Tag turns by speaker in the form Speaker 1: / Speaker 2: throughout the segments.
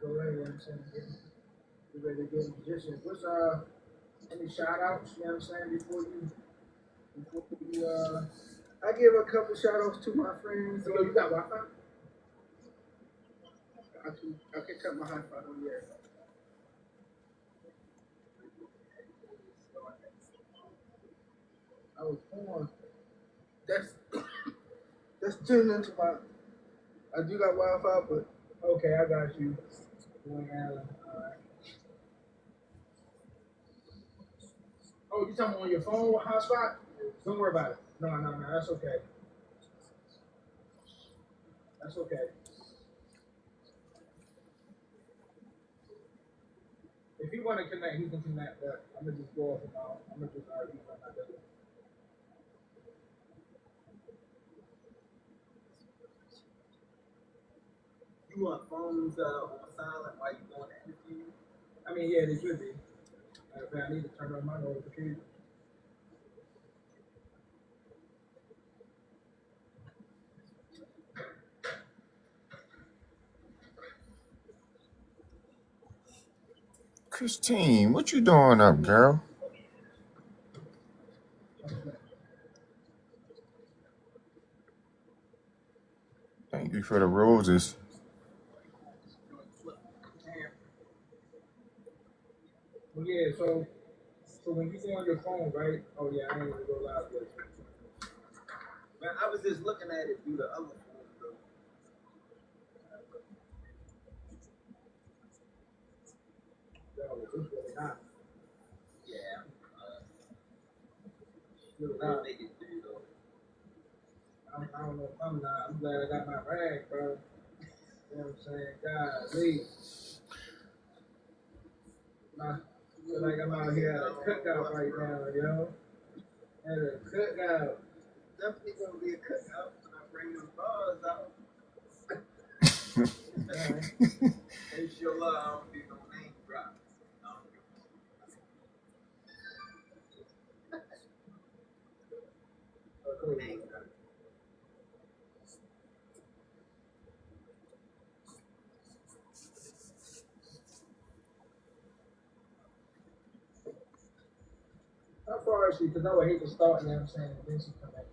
Speaker 1: go away, you know what I'm saying? Get ready to get in position. What's any shout outs, you know what I'm saying, before you I give a couple shout outs to my friends. Yo, you got Wi-Fi? I can cut my Wi-Fi on here. I was born. That's tuned into my. I do got Wi-Fi, but okay, I got you. Oh, you talking on your phone hotspot? Don't worry about it. No, that's okay. That's okay. If he want to connect, he can connect. But I'm gonna just go off and I'm gonna just argue about my business. You want phones on silent while you doing the interview? I mean, yeah, they should be. I need to turn on my notifications.
Speaker 2: Christine, what you doing up, girl? Thank you for the roses.
Speaker 1: Well, yeah, so when you go on your phone, right? Oh yeah, I ain't gonna go live yet. Man, I was just looking at it through the other phone, though. Yo, it's really hot. Yeah. Really hot. Make it through, though. I don't know if I'm not. I'm glad I got my rag, bro. You know what I'm saying? Golly. I feel like I'm out here at a cookout right now, yo. At a cookout. Definitely gonna be a cookout when I bring them bars out. Make sure I don't be no name drop. Name drop. How far is she? Because I would hate to start, you know what I'm saying, and then she come back.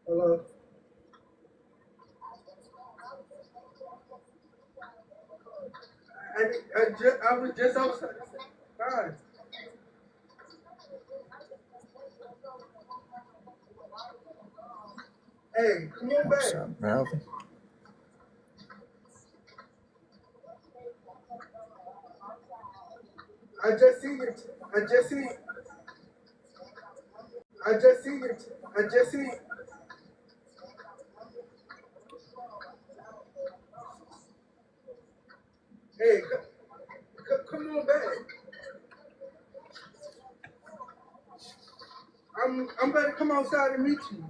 Speaker 1: Hello. I was just outside. Hi. Hey, come on back.
Speaker 2: What's up, Melvin?
Speaker 1: I just seen it. I just seen it. I just seen it. I just seen it. Hey, come on back. I'm about to come outside and meet you.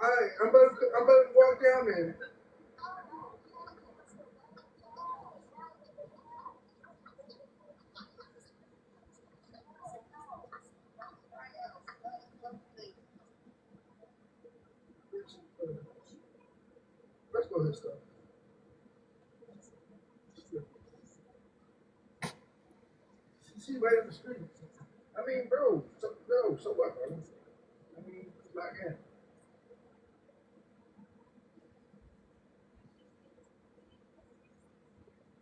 Speaker 1: Alright, I'm about to walk down there. Let's go this stuff. see right in the street. I mean, bro, so what, bro? I mean, it's like that.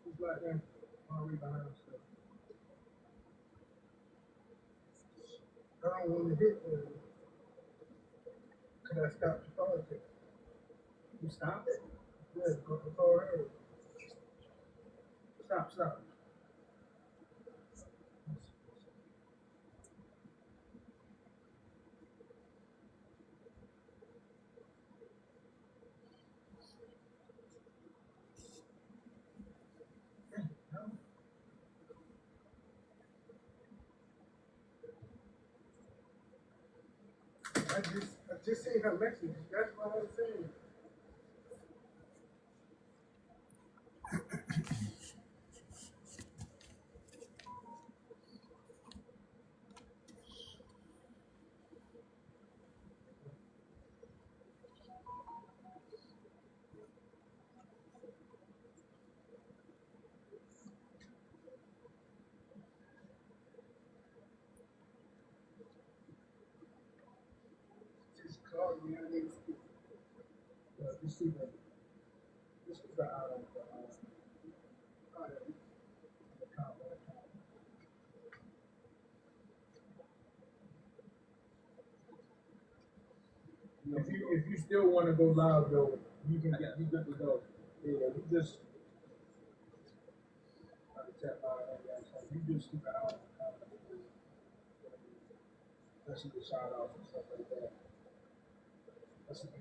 Speaker 1: It's like that. Already behind stuff. I don't want to hit the. Can I stop the politics? You stop it? Yeah, go ahead. Stop. I just seen her message. That's what I was saying. Just called me. I need to speak. This is the if you still want to go live though, you can get you good to go. Yeah, we just tap out. You just keep it out. Let's see the shout outs and stuff like that. Let's see the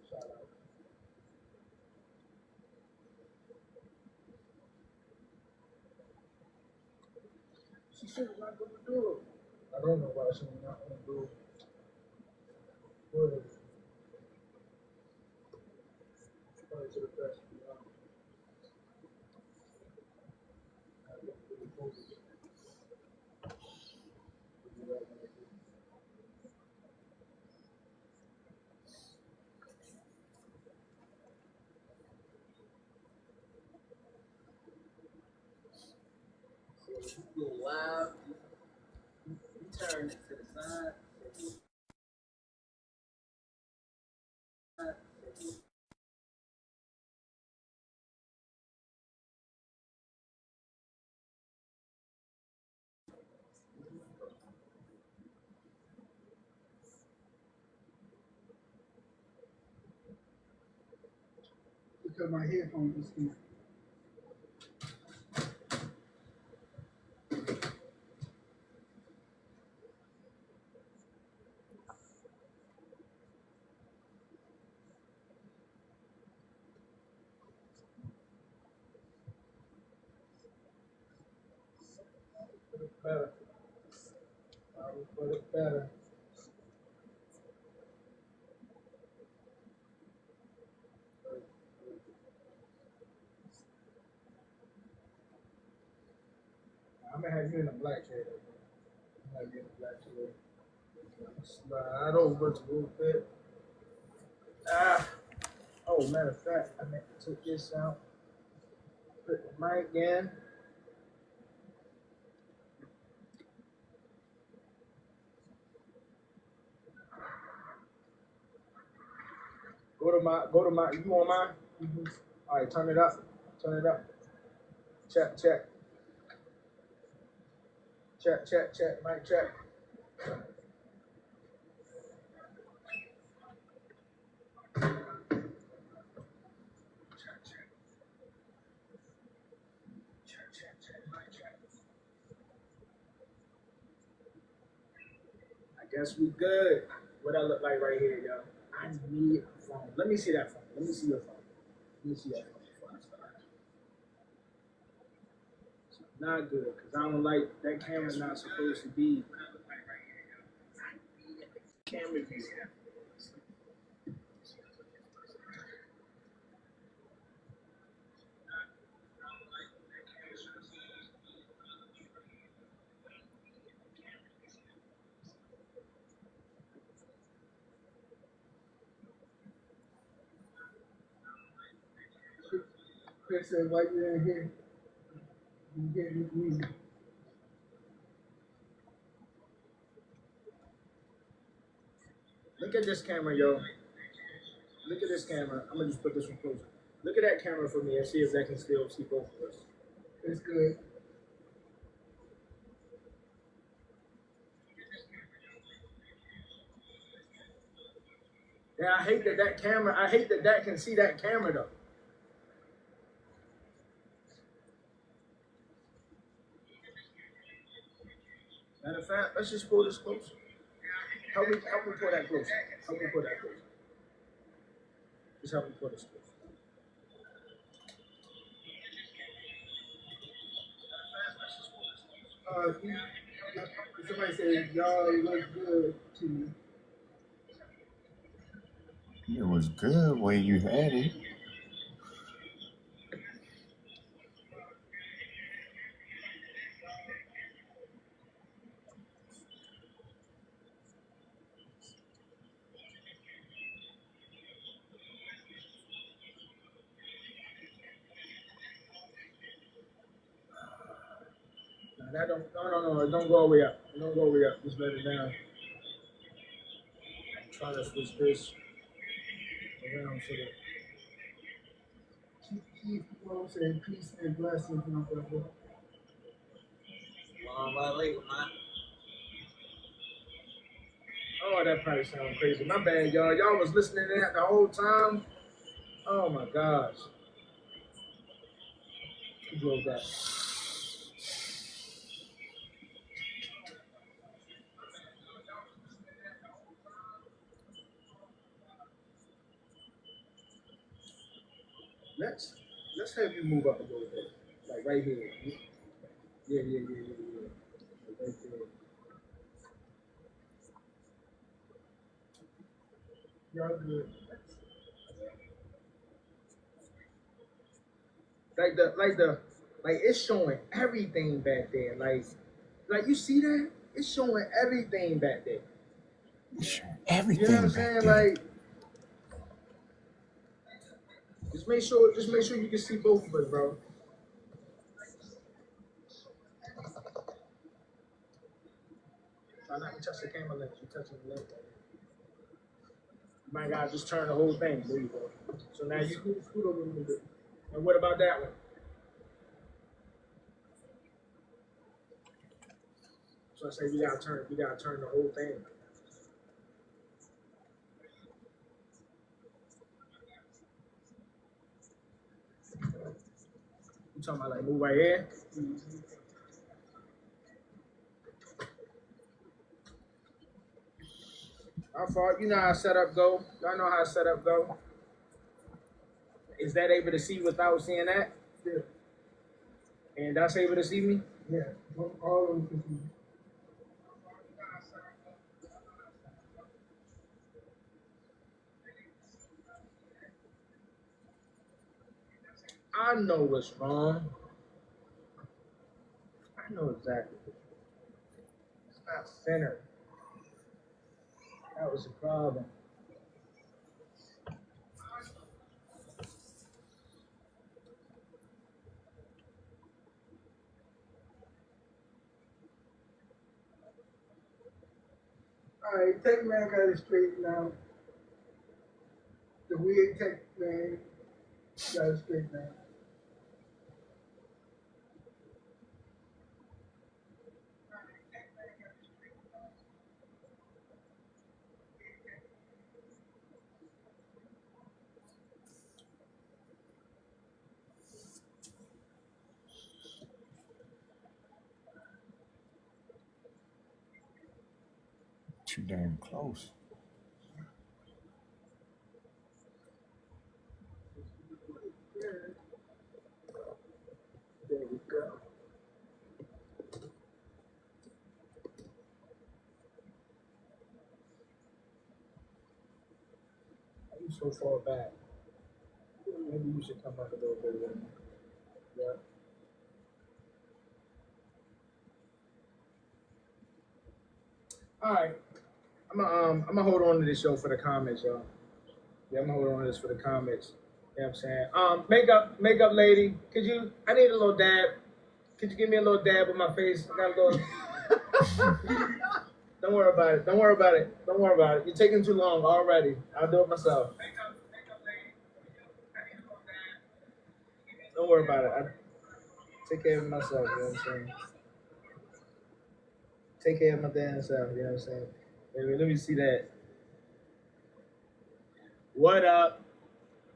Speaker 1: shout outs. She said we're not going to do it. I don't know why she's not going to do it. Probably to the best. Go live. You turn it to the side. Because my headphones is here. Better. I will put it better. I'm gonna have you in a black chair. I'm gonna have you in a black chair. Slide over a little bit. Ah. Oh, matter of fact, I meant to take this out. Put the mic in. Go to my, you on mine? Mm-hmm. All right, turn it up. Check. Mic check. I guess we good. What I look like right here, yo. I need a phone. Let me see that phone. Let me see your phone. Let me see that phone. Not good, because I don't like that camera's not supposed to be camera view. Chris said, why you in here? You get me. Look at this camera, yo. Look at this camera. I'm gonna just put this one closer. Look at that camera for me and see if that can still see both of us. It's good. Yeah, I hate that camera. I hate that can see that camera though. Matter of fact, let's just pull this closer. Help me pull that closer. Help me pull that closer. Just help me pull this closer. Somebody said y'all look good to you.
Speaker 2: It was good where you had it.
Speaker 1: That don't, no, it don't go all the way up. It don't go all the way up. Just let it down. I'm trying to switch this around so that. Keep saying peace and blessings, my brother. Oh, that probably sounds crazy. My bad, y'all. Y'all was listening to that the whole time. Oh my gosh. Who drove that? Let's have you move up a little bit, like right here. Yeah. Like right there. Y'all good. Like it's showing everything back there. Like you see that? It's showing everything back there.
Speaker 2: It's showing everything.
Speaker 1: You know what I'm saying? Like, just make sure you can see both of us, bro. Try not to touch the camera lens. You're touching the lens. You might gotta just turn the whole thing. There you go. So now you scoot over a little bit. And what about that one? So I say we gotta turn the whole thing. You talking about like move right here? My fault. You know how setup go. Y'all know how setup go. Is that able to see without seeing that? Yeah. And that's able to see me? Yeah. All of them can see me. I know what's wrong. I know exactly. It's not centered. That was the problem. All right, Tech Man got it straight now. The weird Tech Man got it straight now.
Speaker 2: Too damn close.
Speaker 1: There we go. You so far back. Maybe you should come up a little bit. Yeah. All right. I'm gonna hold on to this show for the comments, y'all. Yeah, I'm gonna hold on to this for the comments. You know what I'm saying? Makeup lady, I need a little dab. Could you give me a little dab on my face? I got a little Don't worry about it. Don't worry about it. Don't worry about it. You're taking too long already. I'll do it myself. Don't worry about it. I take care of myself. You know what I'm saying? Take care of my damn self. You know what I'm saying? Let me see that. What up?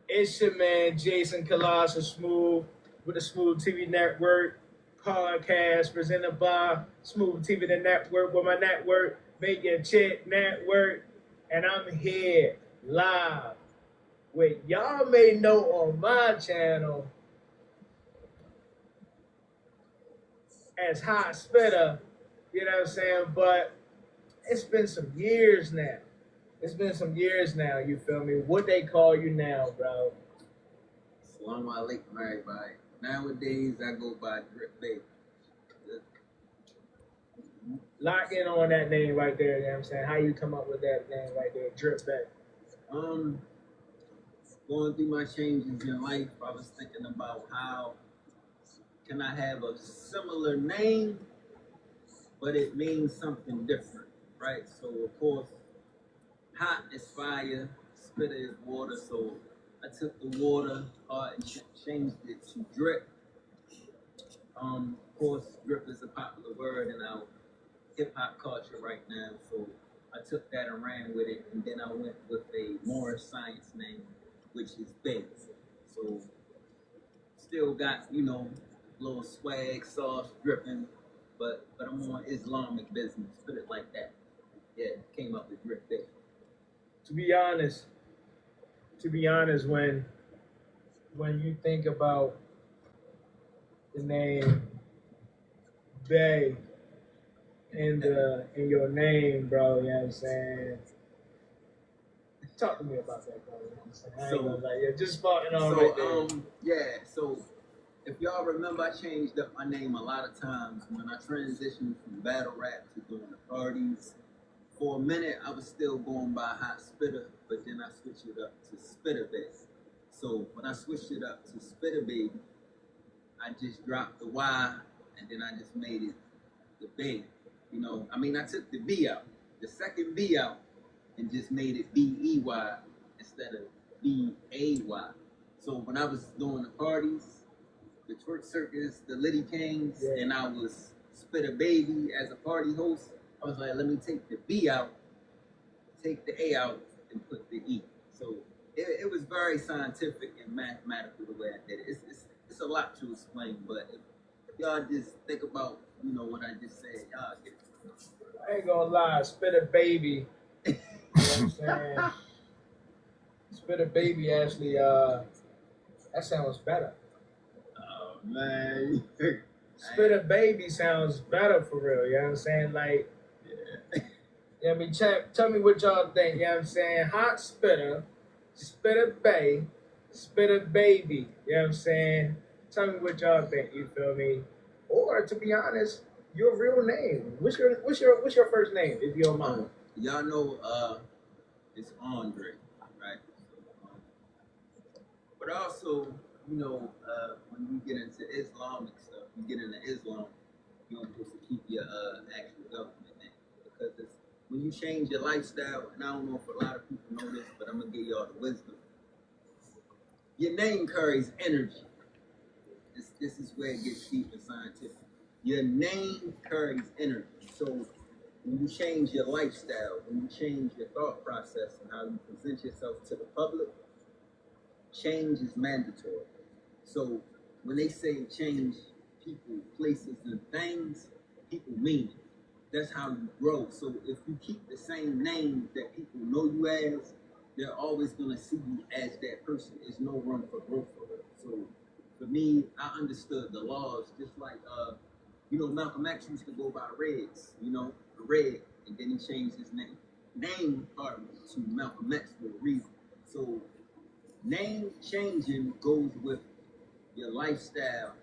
Speaker 1: It's your man Jason Colossus Smooth with the Smooth TV Network podcast presented by Smooth TV the Network with my network, Make Your Chick Network, and I'm here live with y'all may know on my channel as Hot Spitter, you know what I'm saying? But it's been some years now. It's been some years now, you feel me? What they call you now, bro?
Speaker 3: Assalamu alaikum, everybody. Nowadays, I go by Drip Baby.
Speaker 1: Lock in on that name right there, you know what I'm saying? How you come up with that name right there, Drip Back?
Speaker 3: Going through my changes in life, I was thinking about how can I have a similar name, but it means something different, right? So, of course, hot is fire, spitter is water, so I took the water part and changed it to drip. Of course, drip is a popular word in our hip hop culture right now, so I took that and ran with it, and then I went with a more science name, which is Bay. So, still got little swag, sauce dripping, but I'm on Islamic business, put it like that. Yeah, came up with Drip Bay.
Speaker 1: To be honest, when you think about the name Bay in your name, bro, you know what I'm saying? Talk to me about that, bro. You know what I'm saying? I ain't gonna lie. Yeah, just spotting on right there.
Speaker 3: So if y'all remember, I changed up my name a lot of times when I transitioned from battle rap to doing the parties. For a minute, I was still going by Hot Spitter, but then I switched it up to Spitter Baby. So when I switched it up to Spitter Baby, I just dropped the Y, and then I just made it the Bay. I took the B out, the second B out, and just made it B-E-Y instead of B-A-Y. So when I was doing the parties, the twerk circus, the Liddy Kings, and I was Spitter Baby as a party host, I was like, let me take the B out, take the A out, and put the E. So it was very scientific and mathematical the way I did it. It's a lot to explain, but if y'all just think about, what I just said, y'all get it.
Speaker 1: I ain't gonna lie, Spitter Baby. You know what I'm saying? Spitter Baby actually, that sounds better.
Speaker 3: Oh, man.
Speaker 1: Spitter Baby sounds better for real, you know what I'm saying? Like, yeah. I mean, tell me what y'all think, you know what I'm saying? Hot Spitter, Spitter Bay, Spitter Baby, you know what I'm saying? Tell me what y'all think, you feel me? Or, to be honest, your real name. What's your first name, if you don't mind?
Speaker 3: Y'all know it's Andre, right? But also, when you get into Islamic stuff, you get into Islam, you don't supposed to keep your actual government name. Because when you change your lifestyle, and I don't know if a lot of people know this, but I'm going to give y'all the wisdom. Your name carries energy. This is where it gets deep and scientific. Your name carries energy. So when you change your lifestyle, when you change your thought process and how you present yourself to the public, change is mandatory. So when they say change people, places, and things, people mean it. That's how you grow. So if you keep the same name that people know you as, they're always going to see you as that person. There's no room for growth for it. So for me, I understood the laws just like, Malcolm X used to go by Reds, Red, and then he changed his name to Malcolm X for a reason. So name changing goes with your lifestyle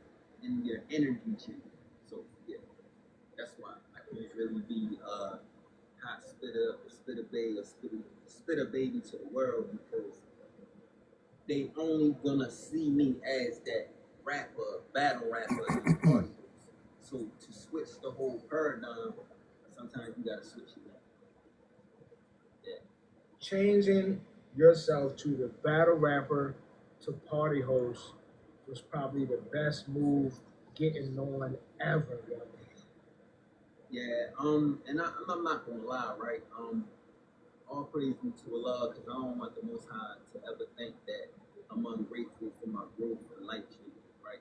Speaker 3: and your energy change. So yeah, that's why I can't really be Hot Spitter or Spitter Bay or Spitter Baby to the world, because they only gonna see me as that rapper, battle rapper, and party host. So to switch the whole paradigm, sometimes you gotta switch it up. Yeah.
Speaker 1: Changing yourself to the battle rapper to party host was probably the best move getting on ever, yo.
Speaker 3: Yeah, and I'm not gonna lie, right? All praise be to Allah, because I don't want the Most High to ever think that I'm ungrateful for my growth and life changes, right?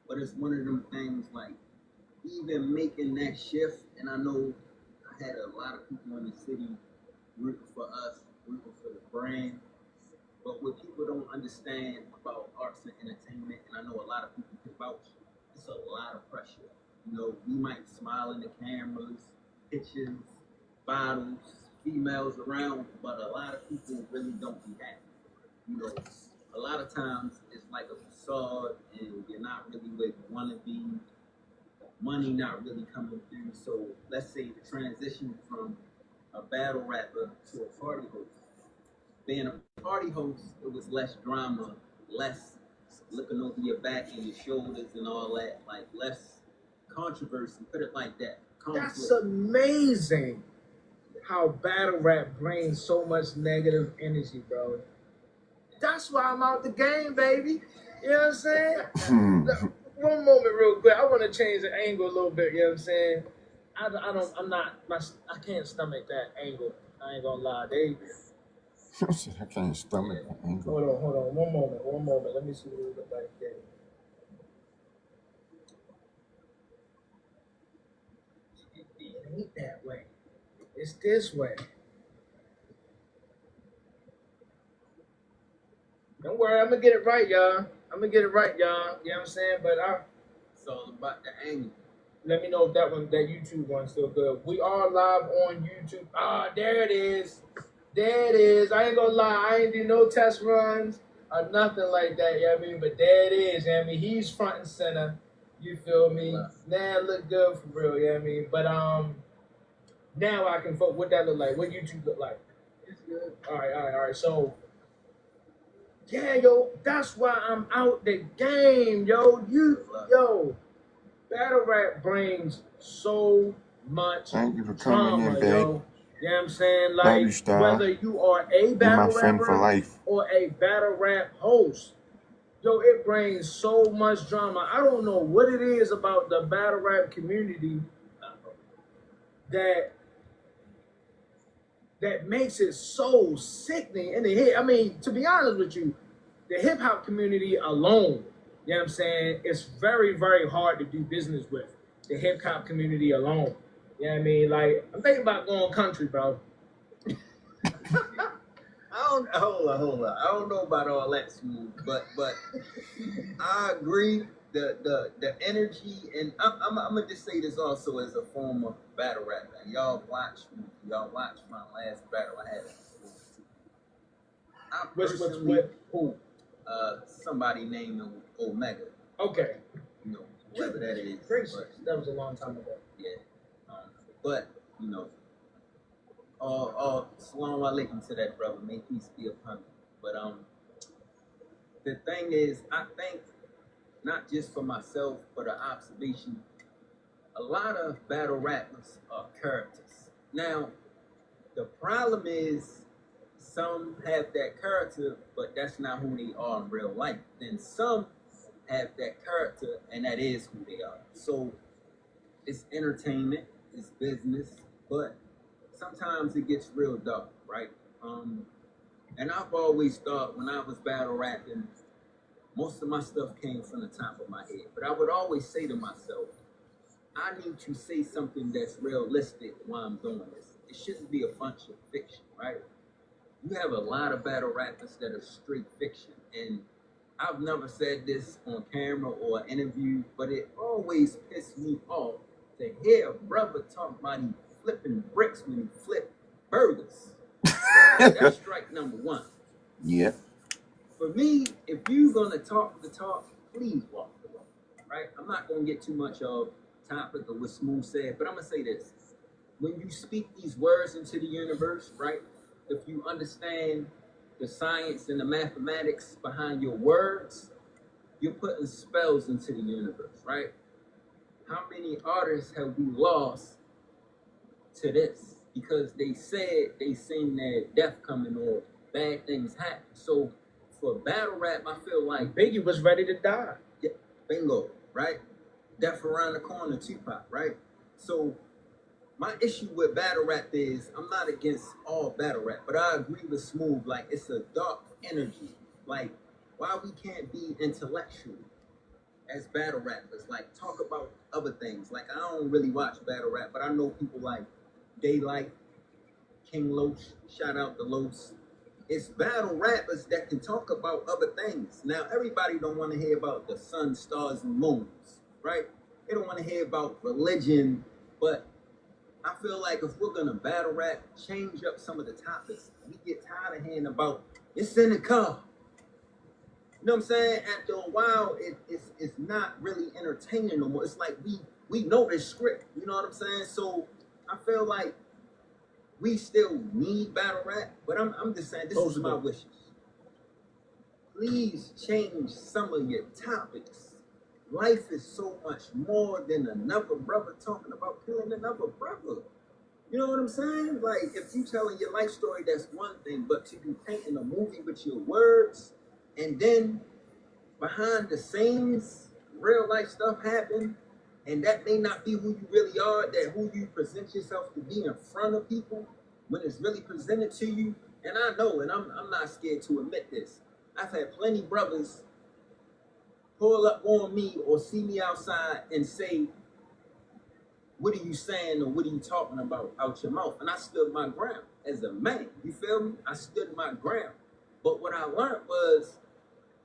Speaker 3: But it's one of them things like even making that shift, and I know I had a lot of people in the city rooting for us, rooting for the brand. But what people don't understand about arts and entertainment, and I know a lot of people can vouch, it's a lot of pressure. You know, we might smile in the cameras, pictures, bottles, females around, but a lot of people really don't be happy. You know, a lot of times it's like a facade, and you're not really where you want to be. Money not really coming through. So let's say the transition from a battle rapper to a party host. Being a party host, it was less drama, less looking over your back and your shoulders and all that, like less controversy. Put it like that. Conflict.
Speaker 1: That's amazing how battle rap brings so much negative energy, bro. That's why I'm out the game, baby. You know what I'm saying? One moment, real quick. I want to change the angle a little bit. You know what I'm saying? I can't stomach that angle. I ain't gonna lie.
Speaker 2: I can't stomach the angle.
Speaker 1: Hold on. One moment. Let me see what it look like there. It ain't that way. It's this way. Don't worry, I'm gonna get it right, y'all. You know what I'm saying? But
Speaker 3: it's all about the angle.
Speaker 1: Let me know if that YouTube one's still good. We are live on YouTube. There it is. I ain't gonna lie, I ain't do no test runs or nothing like that, you know what I mean? But there it is, you know what I mean? He's front and center. You feel me? Now it look good for real, you know what I mean? But now I can vote. What that look like? What YouTube look like?
Speaker 3: It's good.
Speaker 1: All right. So yeah, yo, that's why I'm out the game, yo. Battle rap brings so much
Speaker 2: Thank you for coming
Speaker 1: drama,
Speaker 2: in, babe.
Speaker 1: yo. You know what I'm saying?
Speaker 2: Love
Speaker 1: Like,
Speaker 2: you, Star.
Speaker 1: whether you are a
Speaker 2: You're
Speaker 1: battle
Speaker 2: my friend for
Speaker 1: rapper
Speaker 2: life.
Speaker 1: or a battle rap host, yo, it brings so much drama. I don't know what it is about the battle rap community that makes it so sickening in the hit. I mean, to be honest with you, the hip hop community alone, you know what I'm saying, it's very, very hard to do business with. The hip hop community alone. You know what I mean? Like, I'm thinking about going country, bro.
Speaker 3: Hold on. I don't know about all that smooth, but I agree. The energy, and I'm gonna just say this also as a former battle rapper. And y'all watched my last battle I had. I personally,
Speaker 1: Who?
Speaker 3: Somebody named Omega.
Speaker 1: Okay.
Speaker 3: You know, whoever that is.
Speaker 1: That was a long time ago.
Speaker 3: Yeah. But you know, Salam alaikum to that brother. May peace be upon him. But the thing is, I think not just for myself, but an observation. A lot of battle rappers are characters. Now, the problem is some have that character, but that's not who they are in real life. Then some have that character, and that is who they are. So it's entertainment, it's business, but sometimes it gets real dark, right? And I've always thought when I was battle rapping, most of my stuff came from the top of my head. But I would always say to myself, I need to say something that's realistic while I'm doing this. It shouldn't be a bunch of fiction, right? You have a lot of battle rappers that are straight fiction. And I've never said this on camera or interview, but it always pissed me off to hear a brother talk about he flipping bricks when he flip burgers. That's strike number one.
Speaker 2: Yeah.
Speaker 3: For me, if you're gonna talk the talk, please walk the walk. Right? I'm not gonna get too much of topic of what Smooth said, but I'm gonna say this. When you speak these words into the universe, right? If you understand the science and the mathematics behind your words, you're putting spells into the universe, right? How many artists have we lost to this because they said they seen that death coming or bad things happen. So for battle rap, I feel like
Speaker 1: Biggie was ready to die.
Speaker 3: yeah, bingo, right? Death around the corner, Tupac, right? So my issue with battle rap is I'm not against all battle rap, but I agree with Smooth. Like it's a dark energy. Like why we can't be intellectual as battle rappers? Like talk about other things. Like I don't really watch battle rap, but I know people like Daylight, King Loach. Shout out to Los. It's battle rappers that can talk about other things. Now everybody don't want to hear about the sun, stars, and moons, right? They don't want to hear about religion, but I feel like if we're gonna battle rap, change up some of the topics. We get tired of hearing about it's in the car. You know what I'm saying? After a while, it's not really entertaining no more. It's like we know this script. You know what I'm saying? So I feel like we still need battle rap, but I'm just saying this is my wishes. Please change some of your topics. Life is so much more than another brother talking about killing another brother. You know what I'm saying? Like, if you telling your life story, that's one thing, but to be painting a movie with your words, and then behind the scenes, real life stuff happen, and that may not be who you really are, that who you present yourself to be in front of people, when it's really presented to you, and I know, and I'm not scared to admit this, I've had plenty brothers pull up on me or see me outside and say, what are you saying or what are you talking about out your mouth? And I stood my ground as a man. You feel me? I stood my ground. But what I learned was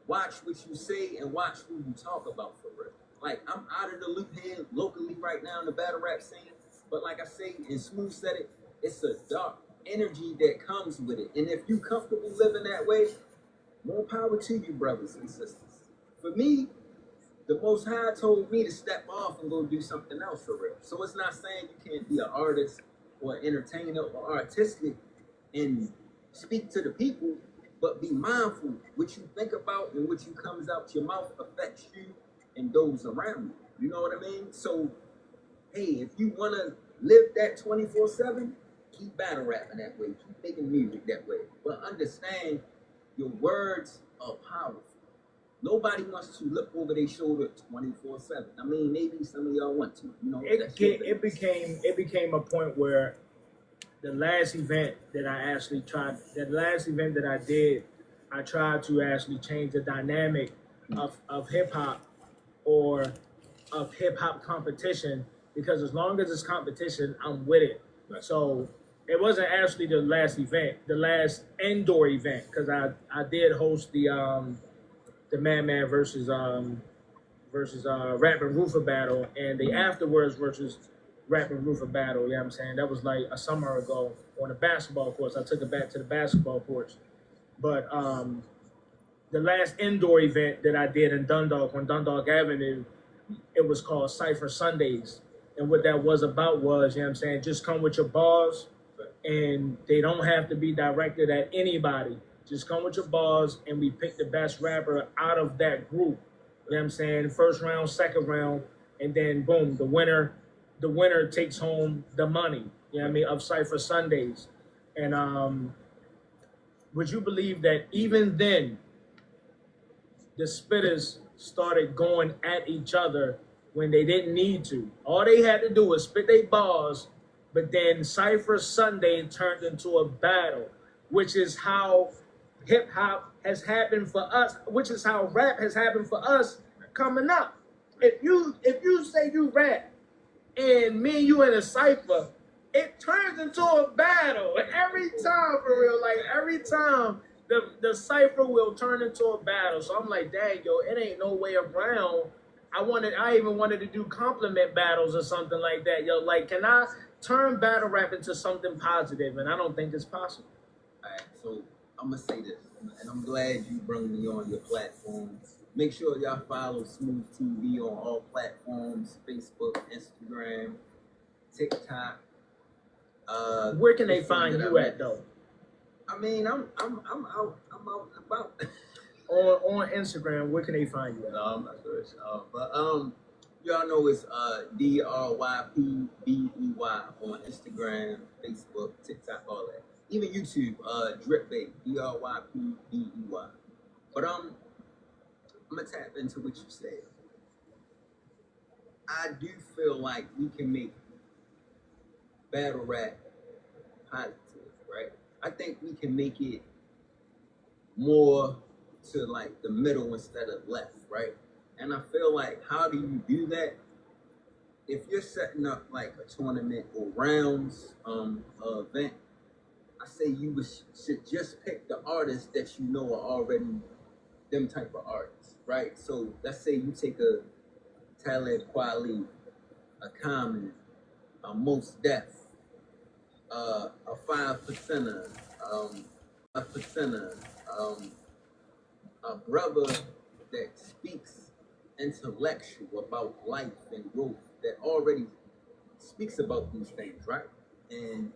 Speaker 3: watch what you say and watch who you talk about for real. Like, I'm out of the loop here locally right now in the battle rap scene. But like I say, and Smooth said it, it's a dark energy that comes with it. And if you comfortable living that way, more power to you, brothers and sisters. For me, the Most High told me to step off and go do something else for real. So it's not saying you can't be an artist or an entertainer or artistic and speak to the people, but be mindful. What you think about and what you comes out your mouth affects you and those around you. You know what I mean? So, hey, if you want to live that 24/7, keep battle rapping that way. Keep making music that way. But understand your words are powerful. Nobody wants to look over their shoulder 24/7. I mean, maybe some of y'all want to. You know,
Speaker 1: It became a point where the last event that I did, I tried to actually change the dynamic of hip hop or of hip hop competition, because as long as it's competition, I'm with it. Right. So it wasn't actually the last event, the last indoor event, because I did host the Madman versus Rap and Roofer battle, and the afterwards versus Rap and Roofer battle. You know what I'm saying? That was like a summer ago on the basketball courts. I took it back to the basketball courts. But the last indoor event that I did in Dundalk, on Dundalk Avenue, it was called Cypher Sundays. And what that was about was, you know what I'm saying, just come with your bars, and they don't have to be directed at anybody. Just come with your bars, and we pick the best rapper out of that group. You know what I'm saying? First round, second round, and then boom, the winner takes home the money. You know what I mean? Of Cypher Sundays. And would you believe that even then, the spitters started going at each other when they didn't need to? All they had to do was spit their bars, but then Cypher Sunday turned into a battle, which is how hip hop has happened for us, which is how rap has happened for us coming up. If you say you rap and me and you in a cypher, it turns into a battle every time, for real. Like every time the cypher will turn into a battle. So I'm like, dang, yo, it ain't no way around. I even wanted to do compliment battles or something like that. Yo, like, can I turn battle rap into something positive? And I don't think it's possible.
Speaker 3: All right, so I'm gonna say this, and I'm glad you brought me on your platform. Make sure y'all follow Smooth TV on all platforms: Facebook, Instagram, TikTok.
Speaker 1: Where can they find you at though?
Speaker 3: I mean, I'm out and about.
Speaker 1: On Instagram, where can they find you at?
Speaker 3: No, I'm not sure. But Y'all know it's DRYPBEY on Instagram, Facebook, TikTok, all that. Even YouTube, Drip Baby, DRYPBEY. But I'm gonna tap into what you said. I do feel like we can make battle rap positive, right? I think we can make it more to like the middle instead of left, right? And I feel like, how do you do that? If you're setting up like a tournament or rounds event, I say you should just pick the artists that you know are already them type of artists, right? So let's say you take a Talib Kweli, a Common, a Most Def, a 5%er, a percenter, a brother that speaks intellectual about life and growth, that already speaks about these things, right? And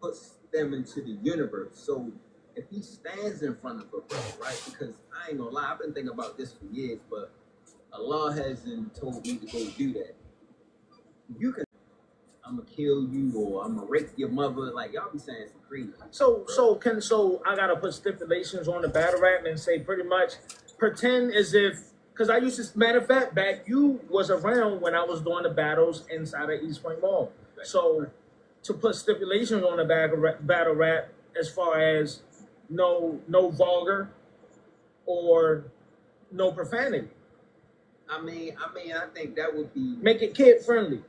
Speaker 3: puts them into the universe. So if he stands in front of a brother, right? Because I ain't gonna lie, I've been thinking about this for years, but Allah hasn't told me to go do that. You can, I'm gonna kill you, or I'm gonna rape your mother. Like, y'all be saying some crazy.
Speaker 1: So I gotta put stipulations on the battle rap and say pretty much pretend as if, because I used to, matter of fact, back you was around when I was doing the battles inside of East Point Mall. Right. So to put stipulations on the battle rap as far as no vulgar or no profanity.
Speaker 3: I mean, I think that would be,
Speaker 1: make it kid friendly.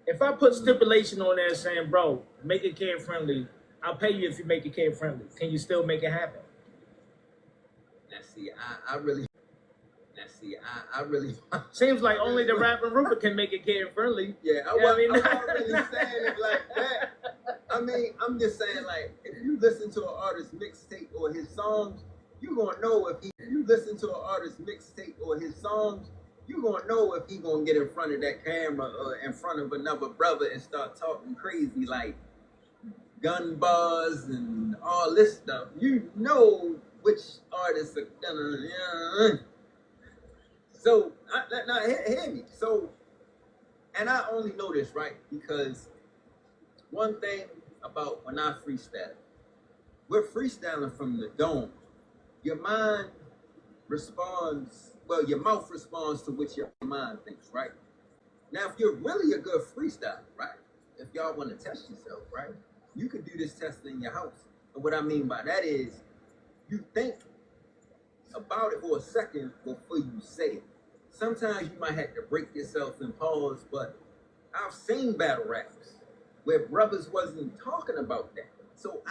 Speaker 1: If I put stipulation on there saying, bro, make it kid friendly, I'll pay you if you make it kid friendly. Can you still make it happen?
Speaker 3: I really
Speaker 1: seems like only the rapper Rupert can make it kid friendly.
Speaker 3: Yeah, I wasn't really saying it like that. I mean, I'm just saying, like, if you listen to an artist's mixtape or his songs, you're gonna know if you listen to an artist's mixtape or his songs, you're gonna know if he gonna get in front of that camera or in front of another brother and start talking crazy like gun bars and all this stuff. You know which artists are gonna. So now hear me. So, and I only know this, right, because one thing about when I freestyle, we're freestyling from the dome. Your mind responds, well, your mouth responds to what your mind thinks, right? Now, if you're really a good freestyler, right, if y'all want to test yourself, right, you could do this test in your house. And what I mean by that is, you think about it for a second before you say it. Sometimes you might have to break yourself and pause, but I've seen battle raps where brothers wasn't talking about that. So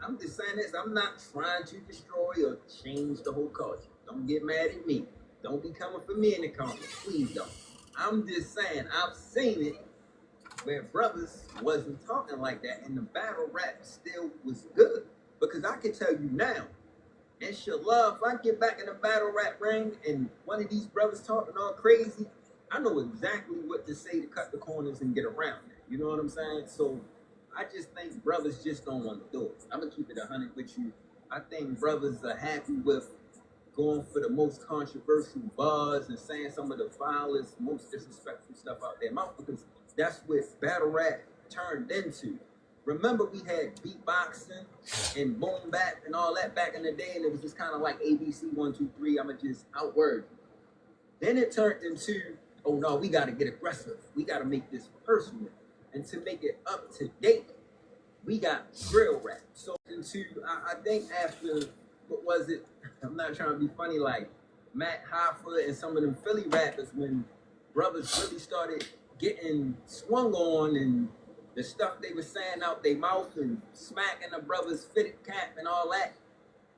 Speaker 3: I'm just saying this. I'm not trying to destroy or change the whole culture. Don't get mad at me. Don't be coming for me in the comments. Please don't. I'm just saying I've seen it where brothers wasn't talking like that, and the battle rap still was good. Because I can tell you now, inshallah, if I get back in the battle rap ring and one of these brothers talking all crazy, I know exactly what to say to cut the corners and get around it. You know what I'm saying? So I just think brothers just don't want to do it. I'm going to keep it 100 with you. I think brothers are happy with going for the most controversial bars and saying some of the vilest, most disrespectful stuff out their mouth, because that's what battle rap turned into. Remember, we had beatboxing and boom bap and all that back in the day, and it was just kind of like ABC 1 2 3. I'ma just outword you. Then it turned into, oh no, we gotta get aggressive. We gotta make this personal, and to make it up to date, we got drill rap. So I think after, what was it? I'm not trying to be funny, like Matt Hoffa and some of them Philly rappers, when brothers really started getting swung on and the stuff they were saying out their mouth and smacking the brother's fitted cap and all that,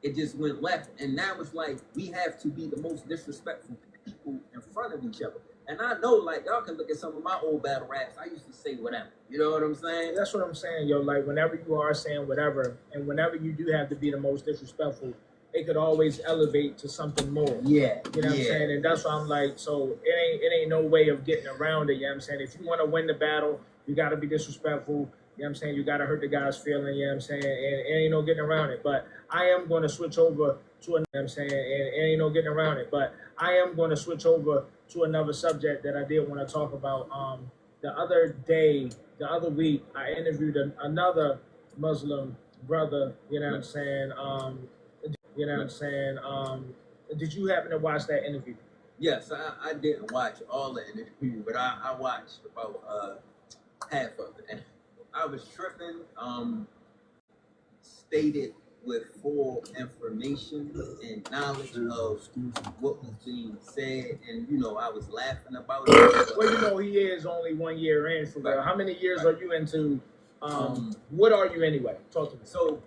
Speaker 3: it just went left. And now it's like, we have to be the most disrespectful people in front of each other. And I know, like, y'all can look at some of my old battle raps. I used to say whatever. You know what I'm saying?
Speaker 1: That's what I'm saying, yo. Like, whenever you are saying whatever, and whenever you do have to be the most disrespectful, it could always elevate to something more.
Speaker 3: Yeah.
Speaker 1: You know what I'm saying? And that's why I'm like, so it ain't no way of getting around it. You know what I'm saying? If you want to win the battle, you got to be disrespectful. You know what I'm saying? You got to hurt the guy's feeling. You know what I'm saying? And it ain't no getting around it. But I am going to switch over to another, you know what I'm saying, and ain't no getting around it. But I am going to switch over to another subject that I did want to talk about. The other week, I interviewed another Muslim brother, you know what I'm saying, did you happen to watch that interview?
Speaker 3: Yes, I didn't watch all the interview, but I watched about half of it. And I was tripping, stated with full information and knowledge of what was being said, and I was laughing about it.
Speaker 1: Well, he is only 1 year in for real. How many years are you into? What are you anyway? Talk to me.
Speaker 3: So,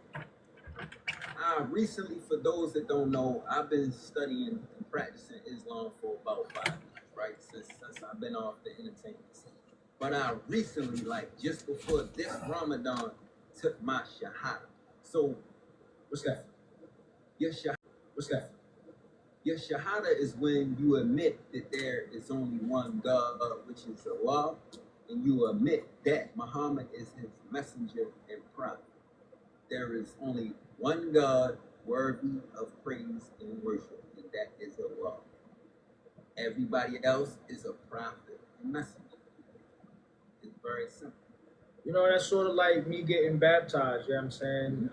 Speaker 3: recently, for those that don't know, I've been studying and practicing Islam for about 5 years, right? Since I've been off the entertainment scene. But I recently, like just before this Ramadan, took my shahada. So,
Speaker 1: what's that?
Speaker 3: Your shahada.
Speaker 1: What's that?
Speaker 3: Your shahada is when you admit that there is only one God, which is Allah, and you admit that Muhammad is his messenger and prophet. There is only one God worthy of praise and worship, and that is Allah. Everybody else is a prophet and messenger. It's very simple.
Speaker 1: That's sort of like me getting baptized, you know what I'm saying?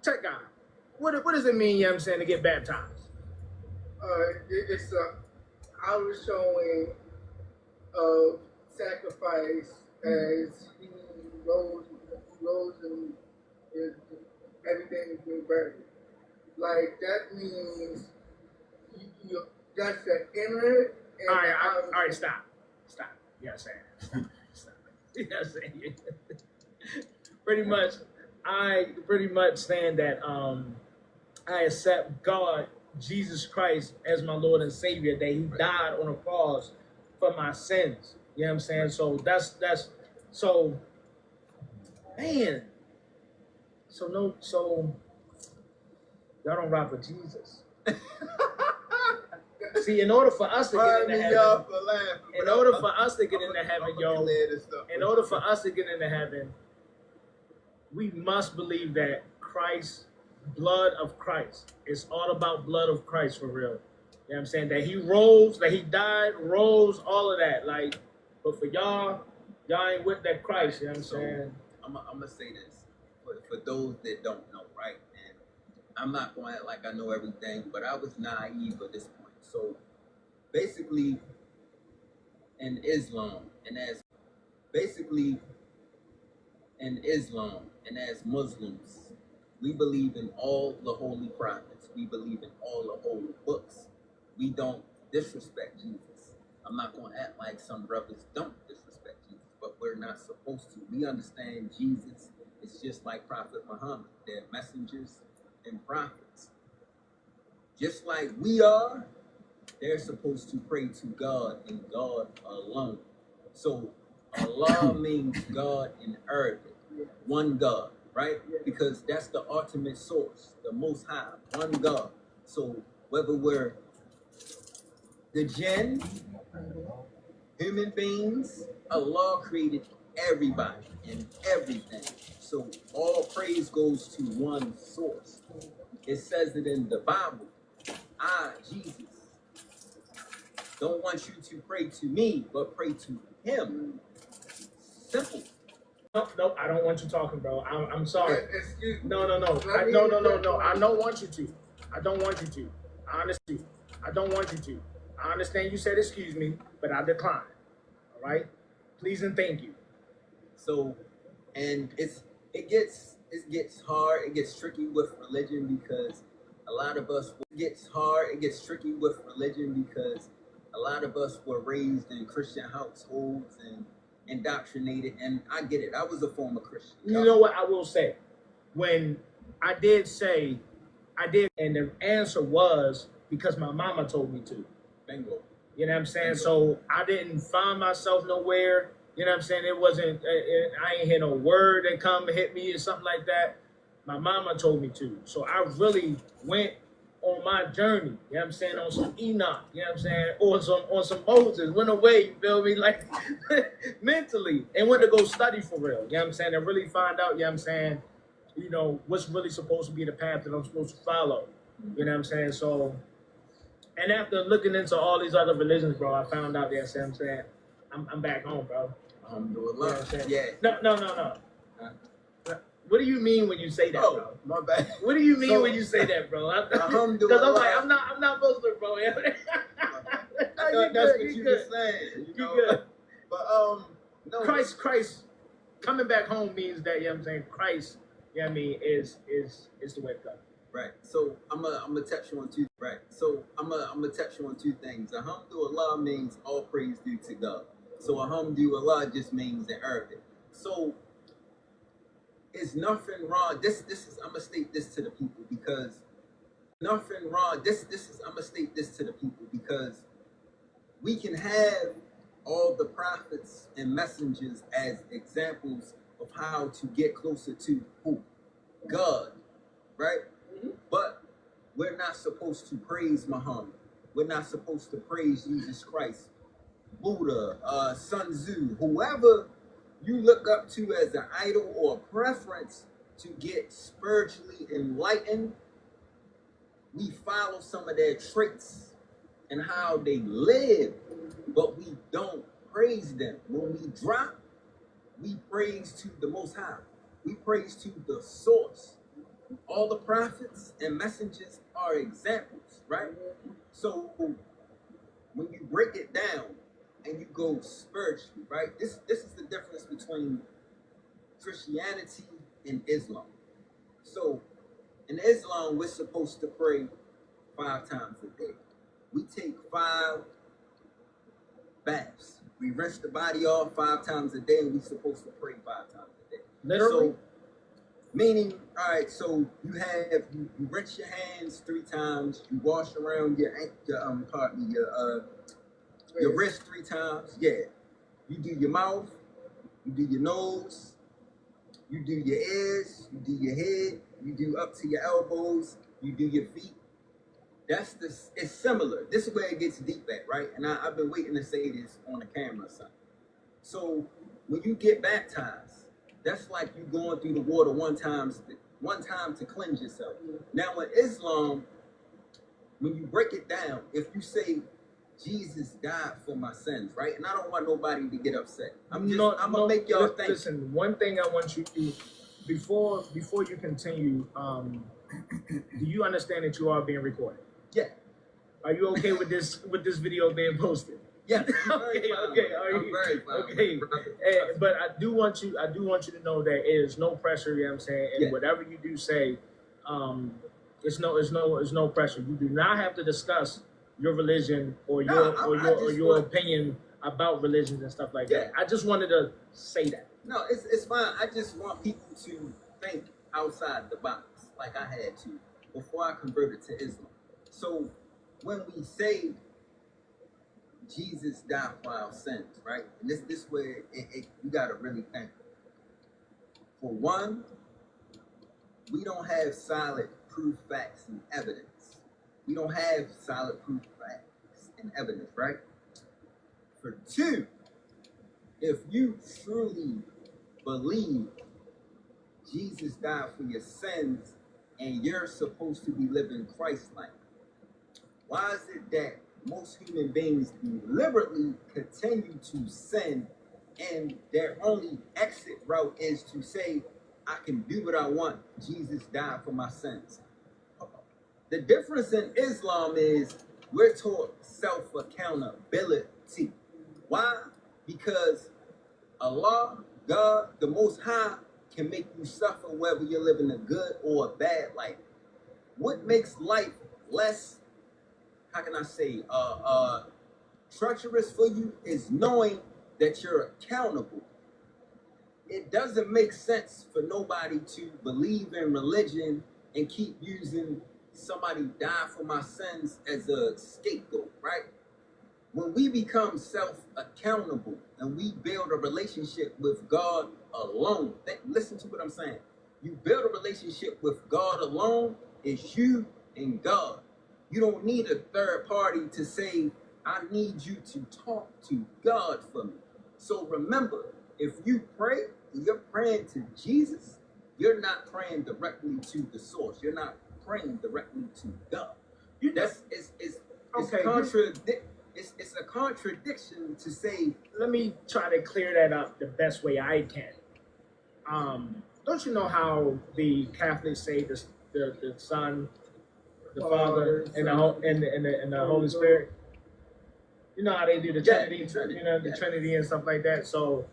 Speaker 1: Tech guy, what does it mean, you know what I'm saying, to get baptized?
Speaker 4: It's a outward showing of sacrifice as he rose and everything has been buried. Like, that means that's the inner and
Speaker 1: all right, stop. You know what I'm saying? Stop. You know what I'm saying? pretty much saying that I accept God, Jesus Christ, as my Lord and Savior, that he died on a cross for my sins. You know what I'm saying? So that's so man. So y'all don't rock with Jesus. See, in order for us to get into heaven, in order for us to get into heaven, we must believe that Christ, blood of Christ, it's all about blood of Christ for real. You know what I'm saying? That he rose, that he died, rose, all of that. Like, but for y'all ain't with that Christ. You know what I'm saying?
Speaker 3: I'm gonna say this for those that don't know, right? And I'm not going to act like I know everything, but I was naive at this point. So basically, in Islam and as Muslims, we believe in all the holy prophets. We believe in all the holy books. We don't disrespect Jesus. I'm not going to act like some brothers don't disrespect Jesus, but we're not supposed to. We understand Jesus is just like Prophet Muhammad. They're messengers and prophets. Just like we are, they're supposed to pray to God and God alone. So Allah means God in Arabic, one God, right? Because that's the ultimate source, the Most High, one God. So whether we're the jinn, human beings, Allah created everybody and everything. So all praise goes to one source. It says it in the Bible. Jesus, don't want you to pray to me, but pray to him. Simple.
Speaker 1: Nope, I don't want you talking, bro. I'm sorry.
Speaker 4: Excuse me.
Speaker 1: No. I don't want you to. I don't want you to. Honestly, I don't want you to. I understand you said excuse me, but I decline. All right? Please and thank you.
Speaker 3: So, and it gets hard. It gets tricky with religion because a lot of us were raised in Christian households and indoctrinated, and I get it. I was a former Christian.
Speaker 1: You know what I will say? When I did say, and the answer was because my mama told me to.
Speaker 3: Bingo.
Speaker 1: You know what I'm saying?
Speaker 3: Bingo.
Speaker 1: So I didn't find myself nowhere. You know what I'm saying? It wasn't, I ain't hear no word that come hit me or something like that. My mama told me to. So I really went on my journey, you know what I'm saying, on some Enoch, you know what I'm saying, on some Moses, went away, you feel me, like, mentally, and went to go study for real, you know what I'm saying, and really find out, you know what I'm saying, you know, what's really supposed to be the path that I'm supposed to follow. You know what I'm saying? So, and after looking into all these other religions, bro, I found out, yes, I'm saying, I'm back home, bro.
Speaker 3: Do a
Speaker 1: You know what I'm
Speaker 3: lot.
Speaker 1: saying?
Speaker 3: Yeah.
Speaker 1: No. What do you mean when you say that,
Speaker 3: Oh,
Speaker 1: bro?
Speaker 3: my bad.
Speaker 1: What do you mean
Speaker 3: So-
Speaker 1: when you say that, bro? Because
Speaker 3: Alhamdulillah.
Speaker 1: I'm like, I'm not Muslim, bro.
Speaker 3: I thought that's what you were saying. You know?
Speaker 1: good.
Speaker 3: But no.
Speaker 1: Christ coming back home means that, you know what I'm saying, Christ, you know what I mean, is the way to go.
Speaker 3: Right. So I'm gonna touch you on two. Right. So I'm gonna touch you on two things. Alhamdulillah means all praise due to God. So alhamdulillah just means in Arabic. So it's nothing wrong. This is I'm gonna state this to the people because nothing wrong. This is I'm gonna state this to the people because we can have all the prophets and messengers as examples of how to get closer to who? God, right? But we're not supposed to praise Muhammad. We're not supposed to praise Jesus Christ, Buddha, Sun Tzu, whoever you look up to as an idol or a preference to get spiritually enlightened. We follow some of their traits and how they live, but we don't praise them. When we drop, we praise to the Most High. We praise to the source. All the prophets and messengers are examples, right? So when you break it down and you go spiritually, right? This is the difference between Christianity and Islam. So in Islam, we're supposed to pray 5 times a day. We take 5 baths. We rinse the body off 5 times a day, and we're supposed to pray 5 times a day.
Speaker 1: Literally?
Speaker 3: So, meaning, all right, so you rinse your hands 3 times, you wash around your wrist 3 times. Yeah. You do your mouth, you do your nose, you do your ears, you do your head, you do up to your elbows, you do your feet. It's similar. This is where it gets deep at, right? And I've been waiting to say this on the camera or something. So when you get baptized, that's like you going through the water one time to cleanse yourself. Now in Islam, when you break it down, if you say Jesus died for my sins, right? And I don't want nobody to get upset. I'm gonna make y'all think.
Speaker 1: Listen, one thing I want you to before you continue, do you understand that you are being recorded?
Speaker 3: Yeah.
Speaker 1: Are you okay with this video being posted?
Speaker 3: Yeah.
Speaker 1: Okay.
Speaker 3: I'm very fine.
Speaker 1: Okay. But I do want you to know that it is no pressure, you know what I'm saying? And whatever you do say, it's no pressure. You do not have to discuss your religion or your opinion about religions and stuff like that. I just wanted to say that.
Speaker 3: No, it's fine. I just want people to think outside the box, like I had to before I converted to Islam. So when we say Jesus died for our sins, right? And this way you gotta really think. For one, we don't have solid proof, facts, and evidence. We don't have solid proof, facts, and evidence, right? For 2, if you truly believe Jesus died for your sins and you're supposed to be living Christ-like, why is it that most human beings deliberately continue to sin and their only exit route is to say, I can do what I want. Jesus died for my sins. The difference in Islam is we're taught self-accountability. Why? Because Allah, God, the Most High, can make you suffer whether you're living a good or a bad life. What makes life less, how can I say, treacherous for you is knowing that you're accountable. It doesn't make sense for nobody to believe in religion and keep using somebody died for my sins as a scapegoat, right? When we become self-accountable and we build a relationship with God alone, listen to what I'm saying. You build a relationship with God alone, it's you and God. You don't need a third party to say, I need you to talk to God for me. So remember, if you pray, you're praying to Jesus, you're not praying directly to the source. You're not praying directly to God. That's it's
Speaker 1: Okay,
Speaker 3: it's a contradiction to say.
Speaker 1: let me try to clear that up the best way I can. Don't you know how the Catholics say the Son, the Father, and the Holy Spirit? You know how they do the Trinity, the Trinity and stuff like that. So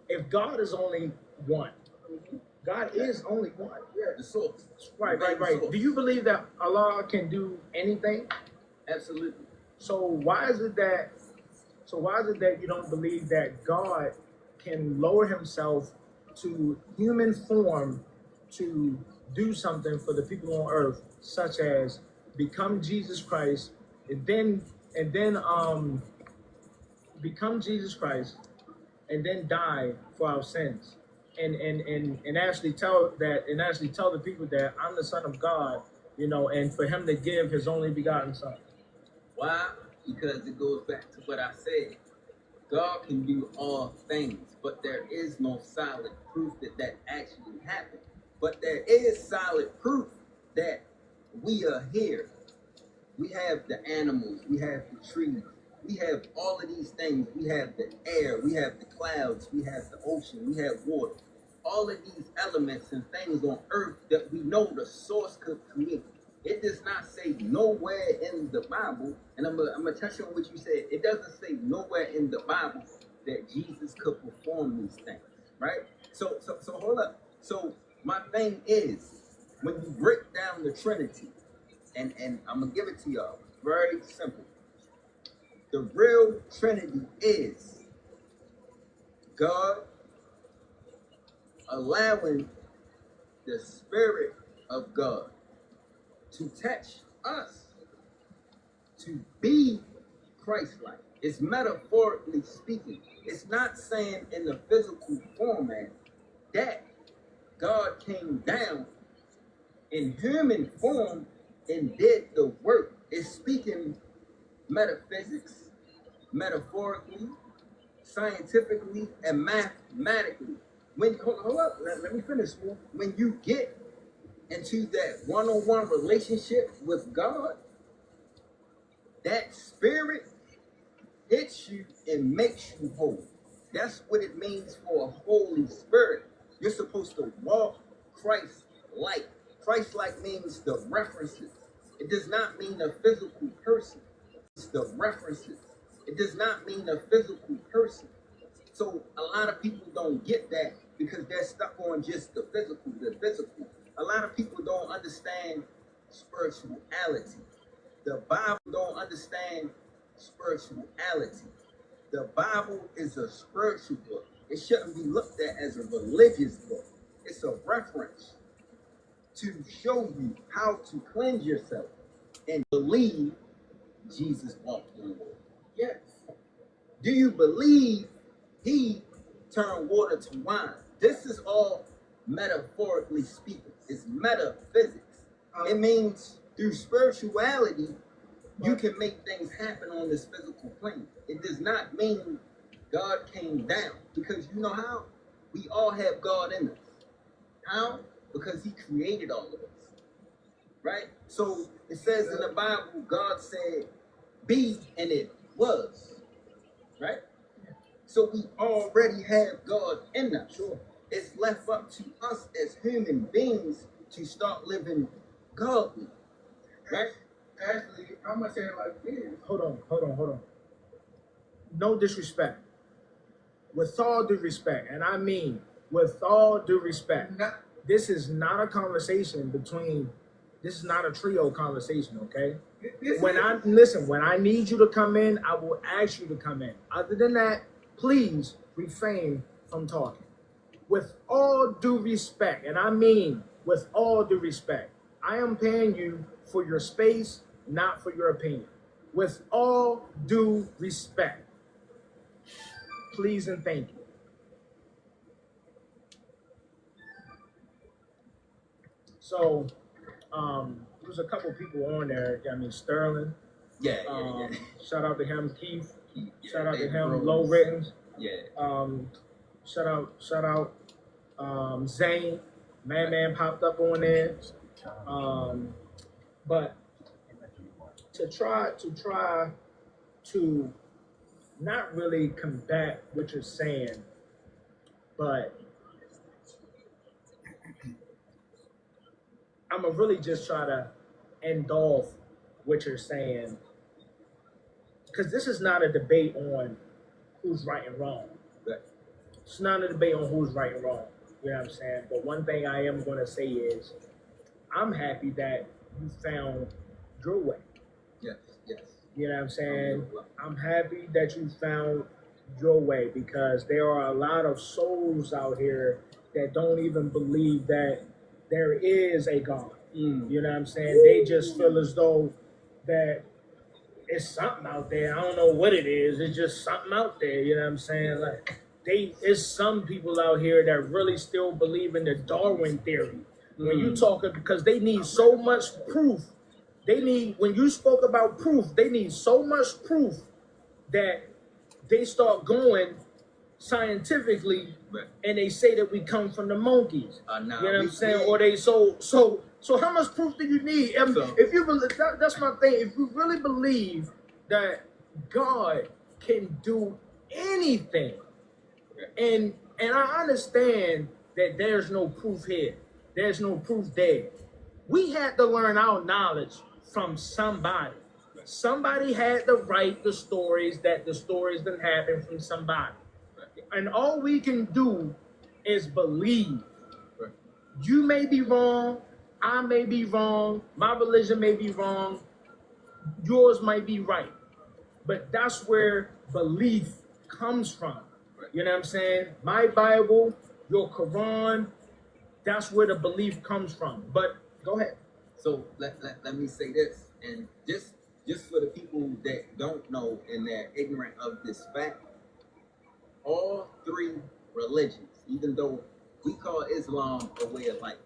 Speaker 1: if God is only one, God is only one.
Speaker 3: The source.
Speaker 1: Right. Do you believe that Allah can do anything?
Speaker 3: Absolutely.
Speaker 1: So why is it that you don't believe that God can lower himself to human form to do something for the people on earth, such as become Jesus Christ, and then become Jesus Christ, and then die for our sins, and actually tell the people that I'm the Son of God, and for him to give his only begotten Son.
Speaker 3: Why? Because it goes back to what I said. God can do all things, but there is no solid proof that actually happened. But there is solid proof that we are here. We have the animals, we have the trees, we have all of these things. We have the air, we have the clouds, we have the ocean, we have water. All of these elements and things on earth that we know the source could create. It does not say nowhere in the Bible, and I'm gonna touch on what you said. It doesn't say nowhere in the Bible that Jesus could perform these things, right? So hold up. So my thing is, when you break down the Trinity, and I'm gonna give it to y'all, very simple. The real Trinity is God allowing the Spirit of God to touch us, to be Christ-like. It's metaphorically speaking. It's not saying in the physical format that God came down in human form and did the work. It's speaking metaphysics, metaphorically, scientifically, and mathematically. Hold up, let me finish. When you get into that one-on-one relationship with God, that spirit hits you and makes you whole. That's what it means for a Holy Spirit. You're supposed to walk Christ-like. Christ-like means the references. It does not mean a physical person. It's the references. It does not mean a physical person. So a lot of people don't get that because they're stuck on just the physical. A lot of people don't understand spirituality. The Bible don't understand spirituality. The Bible is a spiritual book. It shouldn't be looked at as a religious book. It's a reference to show you how to cleanse yourself and believe Jesus walked on water. Yes. Do you believe he turned water to wine? This is all metaphorically speaking. It's metaphysics. It means through spirituality, you can make things happen on this physical plane. It does not mean God came down, because you know how? We all have God in us. How? Because he created all of us. Right? So it says in the Bible, God said, be, and it was. Right? So we already have God in us. Sure. It's left up to us as human beings to start living godly. Right?
Speaker 4: Actually, I'm gonna say it like this.
Speaker 1: Hold on. No disrespect. With all due respect, and I mean with all due respect, this is not a conversation this is not a trio conversation, okay? When I need you to come in, I will ask you to come in. Other than that, please refrain from talking. With all due respect, and I mean with all due respect, I am paying you for your space, not for your opinion. With all due respect, please and thank you. So, there's a couple people on there. I mean, Sterling.
Speaker 3: Yeah.
Speaker 1: Shout out to him, Keith. Shout out to him,
Speaker 3: Rose.
Speaker 1: Low Writtens.
Speaker 3: Yeah.
Speaker 1: Shout out Zane, Man popped up on there. But to try to not really combat what you're saying, but I'm gonna really just try to end off what you're saying, because this is not a debate on who's right and wrong. It's not a debate on who's right and wrong. You know what I'm saying? But one thing I am gonna say is, I'm happy that you found your way.
Speaker 3: Yes.
Speaker 1: You know what I'm saying? I'm happy that you found your way, because there are a lot of souls out here that don't even believe that there is a God. You know what I'm saying? They just feel as though that it's something out there. I don't know what it is. It's just something out there. You know what I'm saying? Like, it's some people out here that really still believe in the Darwin theory. When you talk, because they need so much proof. When you spoke about proof, they need so much proof that they start going scientifically, and they say that we come from the monkeys. You know what I'm saying? Or they so how much proof do you need? If you believe, that's my thing. If you really believe that God can do anything, and I understand that there's no proof here, there's no proof there. We had to learn our knowledge from somebody. Somebody had to write the stories didn't happen from somebody. And all we can do is believe. You may be wrong, I may be wrong, my religion may be wrong, yours might be right. But that's where belief comes from. You know what I'm saying? My Bible, your Quran, that's where the belief comes from. But go ahead.
Speaker 3: So let me say this, and just for the people that don't know and they're ignorant of this fact, all three religions, even though we call Islam a way of life,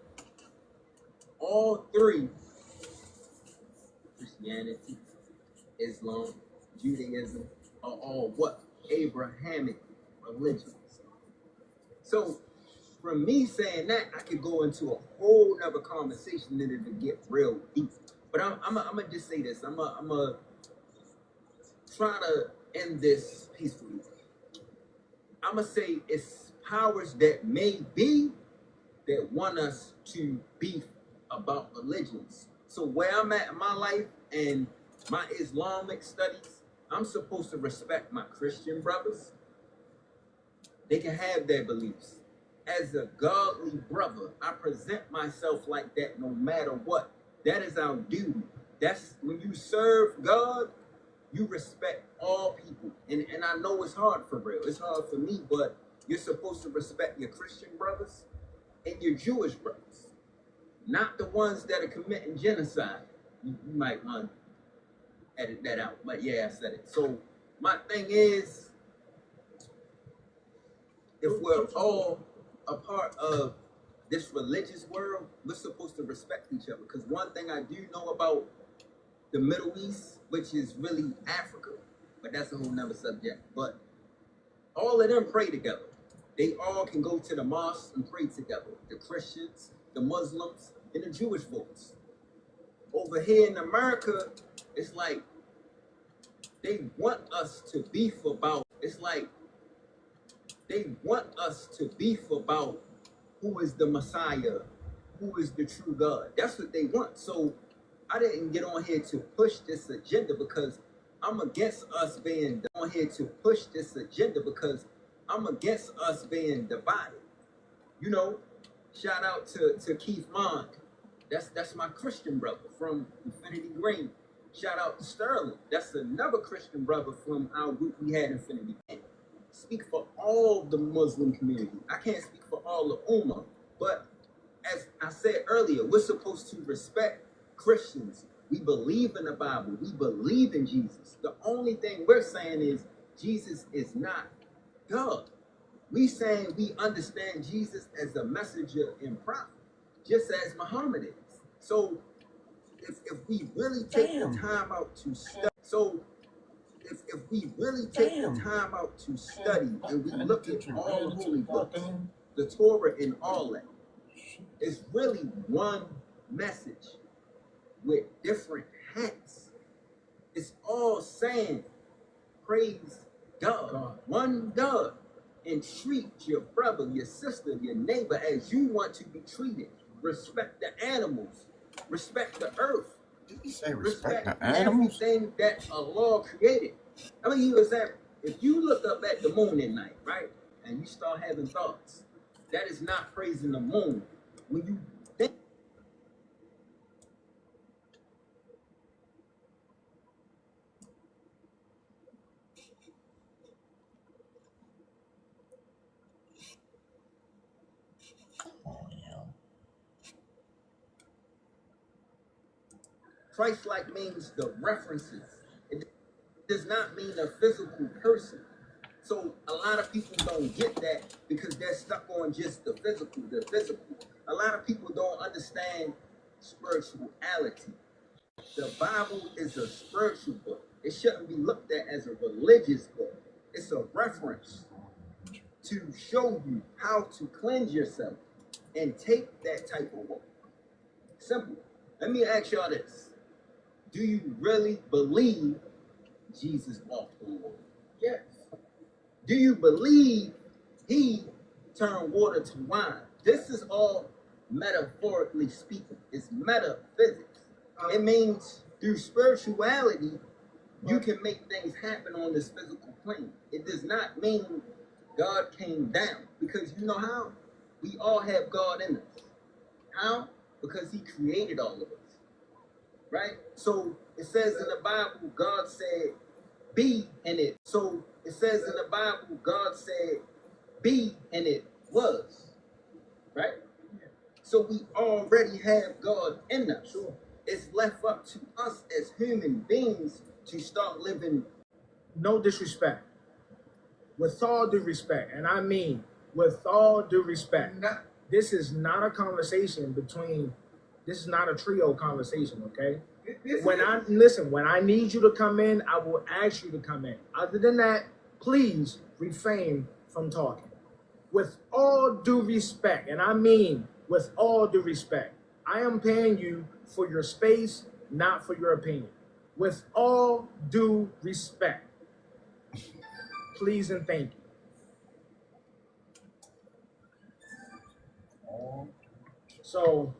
Speaker 3: all three, Christianity, Islam, Judaism, are all what? Abrahamic religions. So from me saying that, I could go into a whole nother conversation and it'll get real deep. But I'm gonna just say this. I'm gonna try to end this peacefully. I'm gonna say it's powers that may be that want us to beef about religions. So where I'm at in my life and my Islamic studies, I'm supposed to respect my Christian brothers. They can have their beliefs. As a godly brother, I present myself like that no matter what. That is our duty. That's when you serve God, you respect all people. And I know it's hard for real. It's hard for me, but you're supposed to respect your Christian brothers and your Jewish brothers. Not the ones that are committing genocide. You might want to edit that out. But yeah, I said it. So my thing is, if we're all a part of this religious world, we're supposed to respect each other. Because one thing I do know about the Middle East, which is really Africa, but that's a whole nother subject. But all of them pray together. They all can go to the mosque and pray together. The Christians, the Muslims, and the Jewish folks. Over here in America, it's like they want us to beef about. It's like they want us to beef about who is the Messiah, who is the true God. That's what they want. So I didn't get on here to push this agenda because I'm against us being on here to push this agenda because I'm against us being divided. You know, shout out to Keith Mond. That's my Christian brother from Infinity Green. Shout out to Sterling. That's another Christian brother from our group we had, Infinity Green. Speak for all the Muslim community. I can't speak for all of Ummah, but as I said earlier, we're supposed to respect Christians. We believe in the Bible. We believe in Jesus. The only thing we're saying is Jesus is not God. We saying we understand Jesus as a messenger and prophet, just as Muhammad is. So if we really take the time out to study, if we really take the time out to study and we look at all the holy books, the Torah and all that. It's really one message with different hats. It's all saying, praise God, one God, and treat your brother, your sister, your neighbor as you want to be treated. Respect the animals, respect the earth,
Speaker 2: Did you say respect the animals?
Speaker 3: everything that Allah created. I mean, you example, if you look up at the moon at night, right, and you start having thoughts, that is not praising the moon. When you think,
Speaker 2: Oh, yeah.
Speaker 3: Christ-like means the references. It does not mean a physical person. So a lot of people don't get that because they're stuck on just the physical, A lot of people don't understand spirituality. The Bible is a spiritual book. It shouldn't be looked at as a religious book. It's a reference to show you how to cleanse yourself and take that type of walk. Simple. Let me ask y'all this. Do you really believe Jesus walked on water?
Speaker 1: Yes.
Speaker 3: Do you believe he turned water to wine? This is all metaphorically speaking. It's metaphysics. It means through spirituality, you can make things happen on this physical plane. It does not mean God came down, because you know how? We all have God in us. How? Because he created all of us. Right? So it says in the Bible, God said, be, and it. So it says in the Bible, God said, be, and it was. Right? So we already have God in us.
Speaker 1: Sure.
Speaker 3: It's left up to us as human beings to start living.
Speaker 1: No disrespect. With all due respect, and I mean with all due respect, this is not a conversation between, this is not a trio conversation, okay? When I need you to come in, I will ask you to come in. Other than that, please refrain from talking. With all due respect, and I mean with all due respect, I am paying you for your space, not for your opinion. With all due respect, please and thank you. So,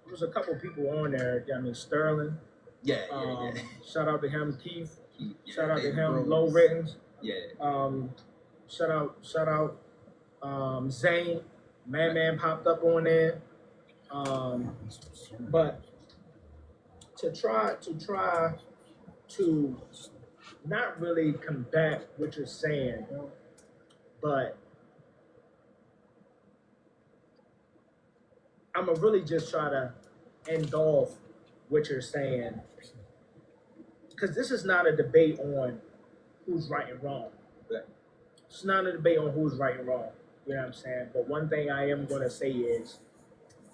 Speaker 1: there's a couple people on there. I mean, Sterling.
Speaker 3: Yeah.
Speaker 1: Shout out to him, Keith.
Speaker 3: Yeah,
Speaker 1: Shout out to him,
Speaker 3: Rose.
Speaker 1: Low Rittens.
Speaker 3: Yeah.
Speaker 1: Shout out, Zane. Man popped up on there. But to try to not really combat what you're saying, but I'm gonna really just try to end off what you're saying, because this is not a debate on who's right and wrong. It's not a debate on who's right and wrong. You know what I'm saying? But one thing I am gonna say is,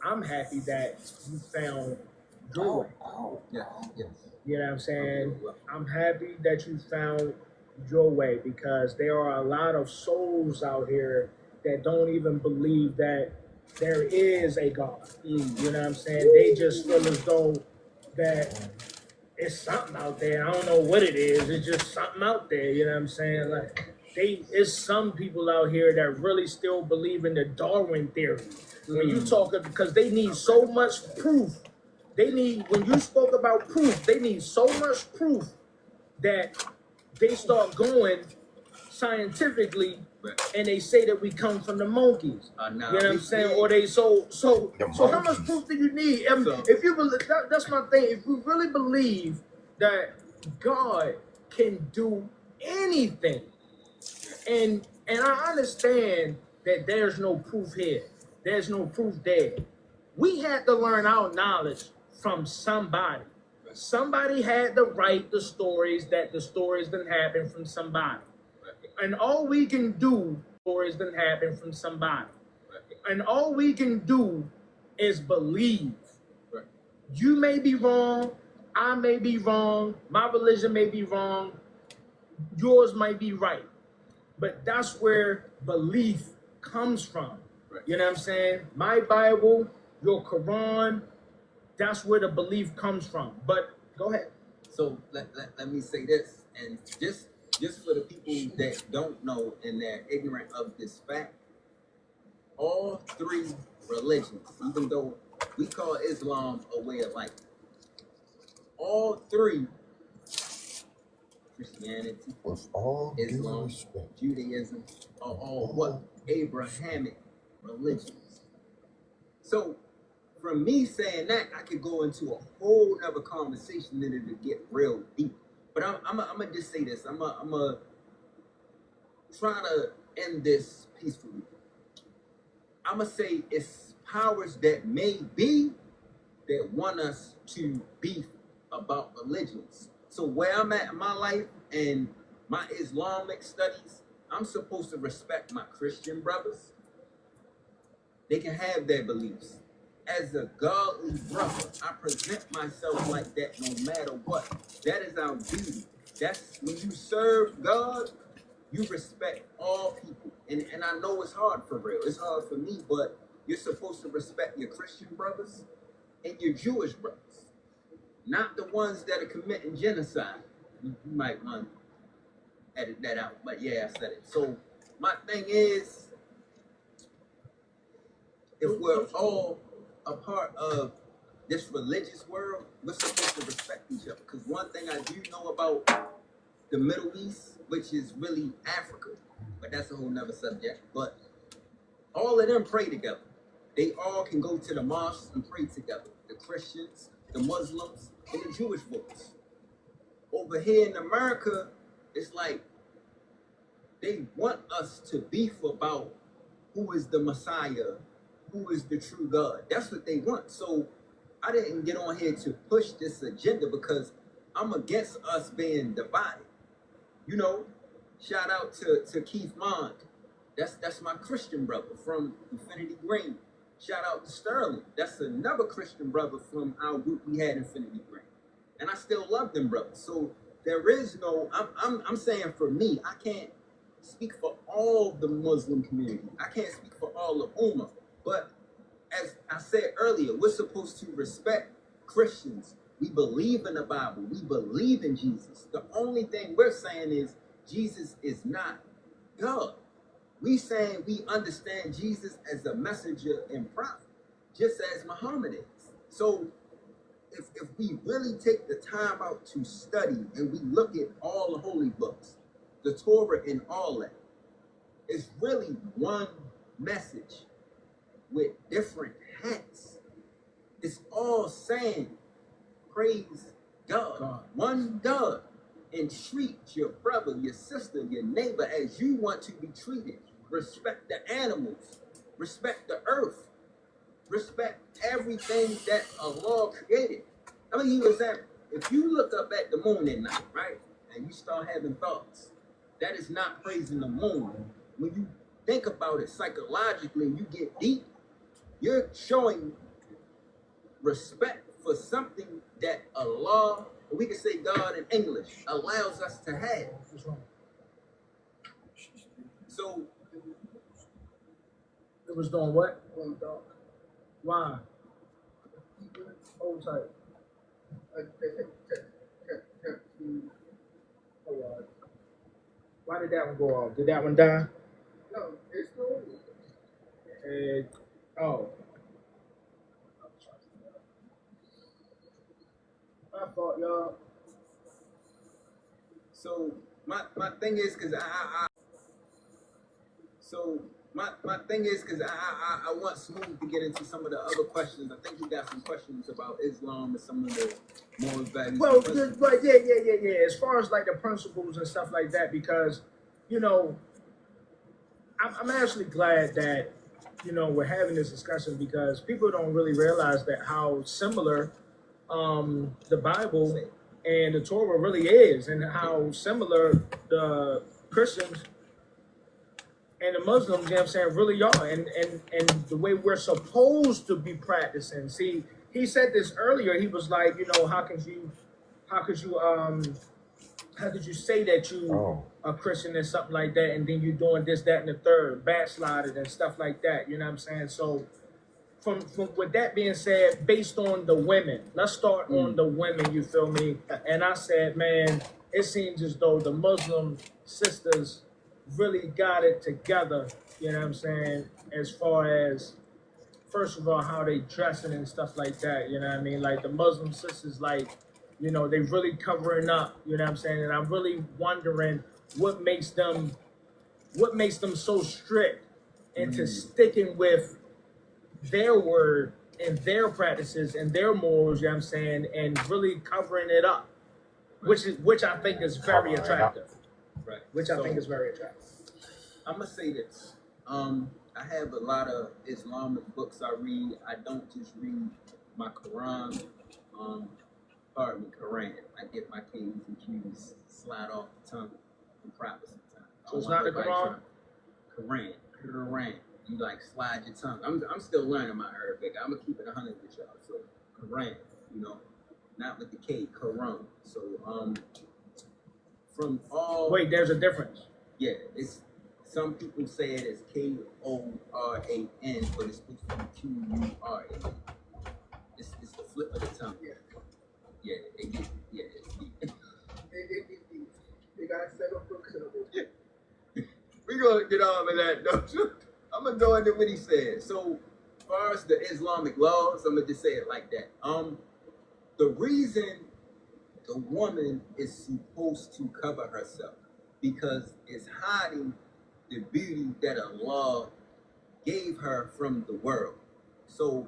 Speaker 1: I'm happy that you found your way.
Speaker 3: Yes.
Speaker 1: You know what I'm saying? I'm happy that you found your way, because there are a lot of souls out here that don't even believe that there is a God. You know what I'm saying? They just feel as though that it's something out there. I don't know what it is. It's just something out there. You know what I'm saying? Like, it's some people out here that really still believe in the Darwin theory. When you talk, because they need so much proof. When you spoke about proof, they need so much proof that they start going scientifically, and they say that we come from the monkeys. You know what I'm saying? Or they so how much proof do you need? If you believe, that's my thing. If you really believe that God can do anything, and I understand that there's no proof here, there's no proof there. We had to learn our knowledge from somebody. Somebody had to write the stories didn't happen from somebody. And all we can do, stories didn't happen from somebody. And all we can do is believe. You may be wrong, I may be wrong, my religion may be wrong, yours might be right. But that's where belief comes from.
Speaker 3: Right.
Speaker 1: You know what I'm saying? My Bible, your Quran, that's where the belief comes from. But go ahead.
Speaker 3: So let me say this, and just for the people that don't know and they're ignorant of this fact, all three religions, even though we call Islam a way of life, all three, Christianity,
Speaker 2: With all due
Speaker 3: Islam,
Speaker 2: respect,
Speaker 3: Judaism, are all what? Abrahamic religions. So from me saying that, I could go into a whole nother conversation and it'll get real deep. But I'm gonna just say this. I'm gonna try to end this peacefully. I'm gonna say it's powers that may be that want us to beef about religions. So where I'm at in my life and my Islamic studies, I'm supposed to respect my Christian brothers. They can have their beliefs. As a godly brother, I present myself like that no matter what. That is our duty. That's when you serve God, you respect all people. And I know it's hard for real. It's hard for me, but you're supposed to respect your Christian brothers and your Jewish brothers. Not the ones that are committing genocide. You might want to edit that out, but yeah, I said it. So my thing is, if we're all a part of this religious world, we're supposed to respect each other. Because one thing I do know about the Middle East, which is really Africa, but that's a whole nother subject. But all of them pray together. They all can go to the mosque and pray together. The Christians, the Muslims, and the Jewish folks. Over here in America, it's like they want us to beef about who is the Messiah, who is the true God. That's what they want. So I didn't get on here to push this agenda because I'm against us being divided. You know, shout out to Keith Mond. That's my Christian brother from Infinity Green. Shout out to Sterling. That's another Christian brother from our group we had Infinity Green. And I still love them brothers. So there is no, I'm saying for me, I can't speak for all the Muslim community. I can't speak for all of Ummah. But as I said earlier, we're supposed to respect Christians. We believe in the Bible. We believe in Jesus. The only thing we're saying is Jesus is not God. We saying we understand Jesus as a messenger and prophet, just as Muhammad is. So if we really take the time out to study and we look at all the holy books, the Torah and all that, it's really one message with different hats. It's all saying, praise God. One God, and treat your brother, your sister, your neighbor as you want to be treated. Respect the animals, respect the earth, respect everything that Allah created. I'm gonna give you an example. If you look up at the moon at night, right, and you start having thoughts, that is not praising the moon. When you think about it psychologically and you get deep, you're showing respect for something that Allah, or we can say God in English, allows us to have. So
Speaker 1: it was doing what? Why? Hold tight. Why did that one go off? Did that one die?
Speaker 4: No, it's still.
Speaker 1: Oh. I thought y'all.
Speaker 3: So my thing is because my thing is because I want Smooth to get into some of the other questions. I think he got some questions about Islam and some of the moral values.
Speaker 1: Well, but yeah. As far as like the principles and stuff like that, because you know, I'm actually glad that we're having this discussion because people don't really realize that how similar the Bible and the Torah really is, and how similar the Christians and the Muslims, you know what I'm saying, really are, and the way we're supposed to be practicing. See, he said this earlier. He was like, how could you how could you say that you
Speaker 2: Oh.
Speaker 1: a Christian and something like that, and then you doing this, that, and the third, backslided and stuff like that. You know what I'm saying? So from with that being said, based on the women, let's start on the women, you feel me? And I said, man, it seems as though the Muslim sisters really got it together, you know what I'm saying, as far as first of all how they dressing and stuff like that, you know what I mean? Like the Muslim sisters, like, you know, they really covering up, you know what I'm saying? And I'm really wondering what makes them so strict into sticking with their word and their practices and their morals, you know what I'm saying, and really covering it up, which I think is very attractive.
Speaker 3: Right.
Speaker 1: Which I think is very attractive.
Speaker 3: I'm gonna say this. I have a lot of Islamic books I read. I don't just read my Quran. Pardon me, Quran. I get my K's and Q's slide off the tongue and proper sometimes.
Speaker 1: So it's not the Quran?
Speaker 3: Quran. You like slide your tongue. I'm still learning my Arabic. I'm gonna keep it 100 with y'all. So Quran, you know, not with the K, Quran. So from all.
Speaker 1: Wait, there's a difference.
Speaker 3: Yeah, it's some people say it as Koran, but it's supposed to be Quran. It's the flip of the tongue. Yeah, it gets it's deep.
Speaker 4: They got set up for syllables.
Speaker 3: We're gonna get on with that though. I'm gonna go into what he said. So, as far as the Islamic laws, I'm gonna just say it like that. The reason the woman is supposed to cover herself because it's hiding the beauty that Allah gave her from the world. So,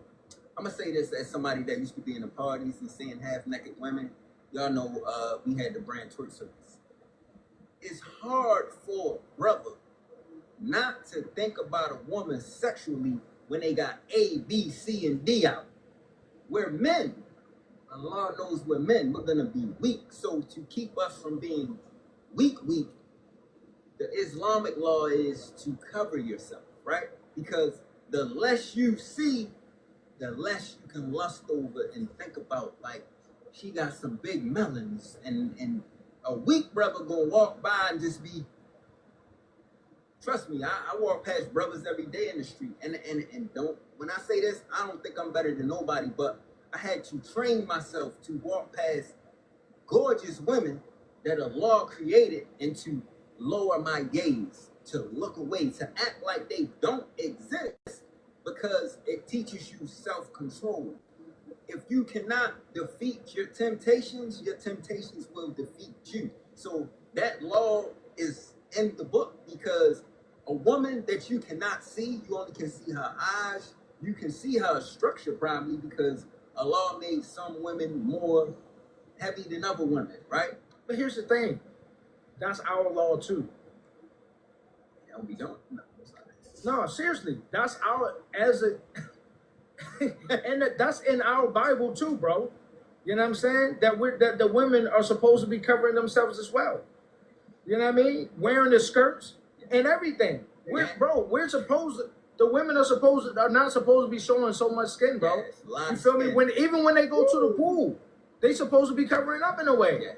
Speaker 3: I'm gonna say this as somebody that used to be in the parties and seeing half-naked women. Y'all know we had the brand twerk service. It's hard for a brother not to think about a woman sexually when they got A, B, C, and D out. We're men. Allah knows we're men. We're gonna be weak. So to keep us from being weak, the Islamic law is to cover yourself, right? Because the less you see, the less you can lust over and think about, like, she got some big melons, and a weak brother gonna walk by and just be. Trust me, I walk past brothers every day in the street, and don't. When I say this, I don't think I'm better than nobody, but I had to train myself to walk past gorgeous women that Allah created and to lower my gaze, to look away, to act like they don't exist, because it teaches you self-control. If you cannot defeat your temptations will defeat you. So that law is in the book because a woman that you cannot see, you only can see her eyes, you can see her structure probably because Allah made some women more heavy than other women, right?
Speaker 1: But here's the thing. That's our law too.
Speaker 3: Yeah, we don't.
Speaker 1: No, seriously. That's our and that's in our Bible too, bro. You know what I'm saying? That the women are supposed to be covering themselves as well. You know what I mean? Wearing the skirts and everything. We're supposed to. The women are not supposed to be showing so much skin, bro.
Speaker 3: Yeah,
Speaker 1: you feel me? Even when they go to the pool, they supposed to be covering up in a way.
Speaker 3: Yeah.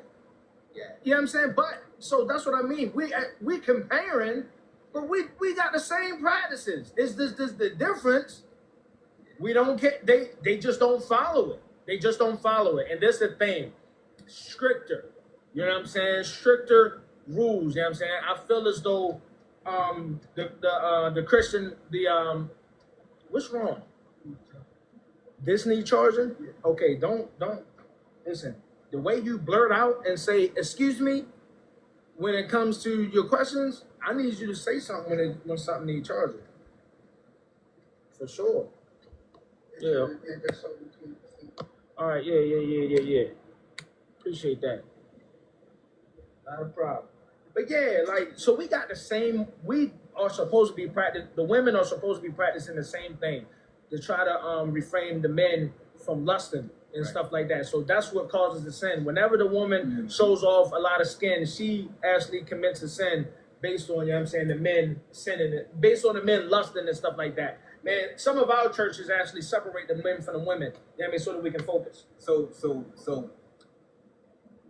Speaker 1: You know what I'm saying? But so that's what I mean. We comparing, but we got the same practices. Is this the difference? We don't get they just don't follow it. They just don't follow it. And this is the thing. Stricter. You know what I'm saying? Stricter rules. You know what I'm saying? I feel as though the Christian what's wrong? Disney charging? Okay, don't listen. The way you blurt out and say, "Excuse me," when it comes to your questions, I need you to say something when something needs charging. For sure. Yeah. All right. Yeah. Appreciate that. Not a problem. But yeah, like, so we got the same. We are supposed to be the women are supposed to be practicing the same thing to try to refrain the men from lusting and stuff like that. So that's what causes the sin. Whenever the woman shows off a lot of skin, she actually commits a sin based on, you know what I'm saying, the men sinning it, based on the men lusting and stuff like that. Man, some of our churches actually separate the men from the women, you know what I mean, so that we can focus.
Speaker 3: So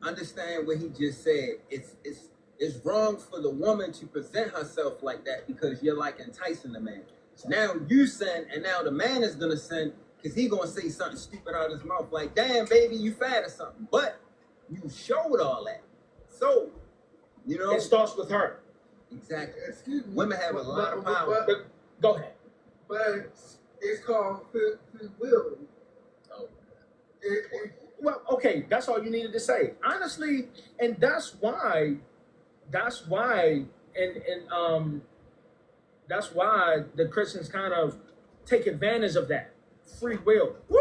Speaker 3: understand what he just said. It's wrong for the woman to present herself like that because you're like enticing the man. So now you sin, and now the man is gonna sin because he gonna say something stupid out of his mouth like, "Damn, baby, you fat or something." But you showed all that, so you know
Speaker 1: It starts with her.
Speaker 3: exactly.
Speaker 4: Excuse me.
Speaker 3: Women have a lot of power.
Speaker 1: But go ahead.
Speaker 4: But it's called free will.
Speaker 3: Oh.
Speaker 1: Well, okay, that's all you needed to say. Honestly, and that's why, and that's why the Christians kind of take advantage of that. Free will. Woo!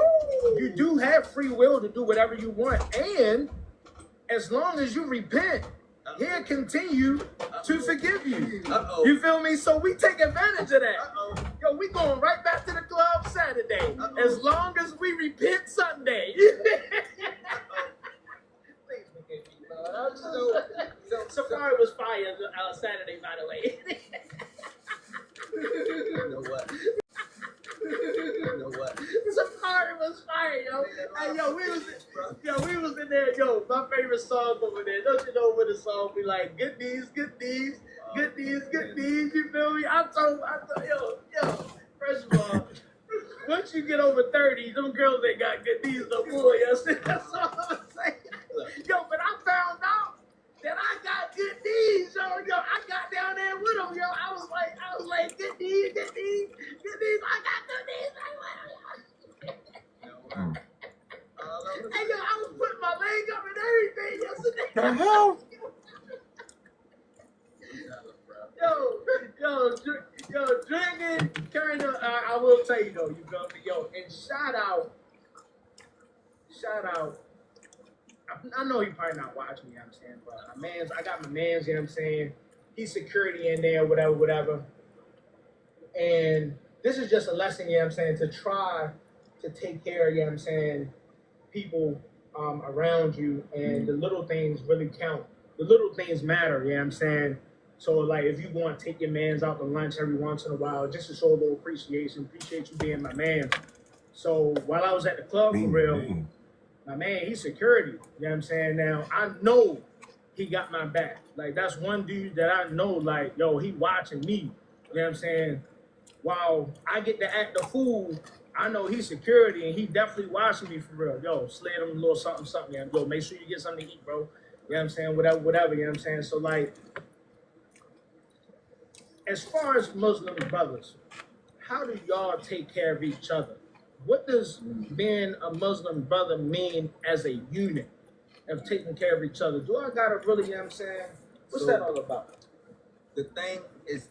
Speaker 1: You do have free will to do whatever you want. And as long as you repent, he'll continue to forgive you.
Speaker 3: Uh-oh.
Speaker 1: You feel me? So we take advantage of that.
Speaker 3: Uh-oh.
Speaker 1: Yo, we going right back to the club Saturday. As long as we repent Sunday. Please forgive me, Lord. Safari was fire Saturday, by the way.
Speaker 3: You know what? You know what?
Speaker 1: Safari was fire, yo. Hey, yo, we was in there, yo. My favorite song over there. Don't you know what the song be like? Good knees, good knees, good knees, good knees. You feel me? I told, yo. First of all, once you get over 30, them girls ain't got good knees no more. Yo, that's all I'm saying. Yo, but I found out that I got good knees, yo. I got down there with them, yo. I was like, good knees, good knees, good knees. I got good knees. Hey, yo, I was putting my leg up and everything yesterday.
Speaker 2: The hell?
Speaker 1: Yo, drinking, turn up. I will tell you though, you feel me, yo, and shout out. I know he probably not watching me, you know what I'm saying, but I got my mans, you know what I'm saying. He's security in there, whatever. And this is just a lesson, you know what I'm saying, to try to take care of, you know what I'm saying, people around you, and the little things really count. The little things matter, you know what I'm saying. So, like, if you want to take your mans out to lunch every once in a while, just to show a little appreciate you being my man. So, while I was at the club, for real, my man, he's security. You know what I'm saying? Now, I know he got my back. Like, that's one dude that I know, like, yo, he watching me. You know what I'm saying? While I get to act the fool, I know he's security, and he definitely watching me for real. Yo, slid him a little something. Yo, make sure you get something to eat, bro. You know what I'm saying? Whatever, you know what I'm saying? So, like, as far as Muslim brothers, how do y'all take care of each other? What does being a Muslim brother mean as a unit of taking care of each other? Do I gotta really, you know what I'm saying? What's that all about?
Speaker 3: The thing is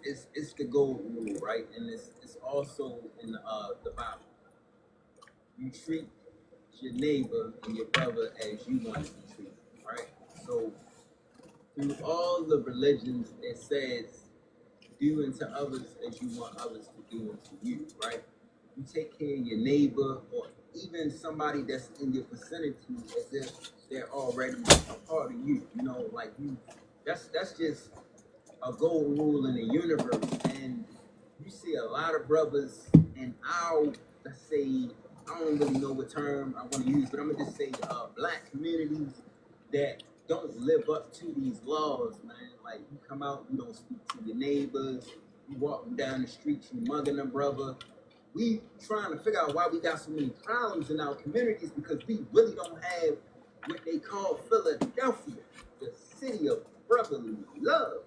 Speaker 3: the golden rule, right? And it's also in the Bible. You treat your neighbor and your brother as you want to be treated, right? So through all the religions, it says, do unto others as you want others to do unto you, right? You take care of your neighbor or even somebody that's in your vicinity as if they're already a part of you. You know, like you, that's just a golden rule in the universe. And you see a lot of brothers in our, let's say, I don't really know what term I want to use, but I'm gonna just say black communities that don't live up to these laws, man. Like, you come out, you don't speak to your neighbors, you walking down the street, you mugging a brother. We trying to figure out why we got so many problems in our communities because we really don't have what they call Philadelphia, the city of brotherly love.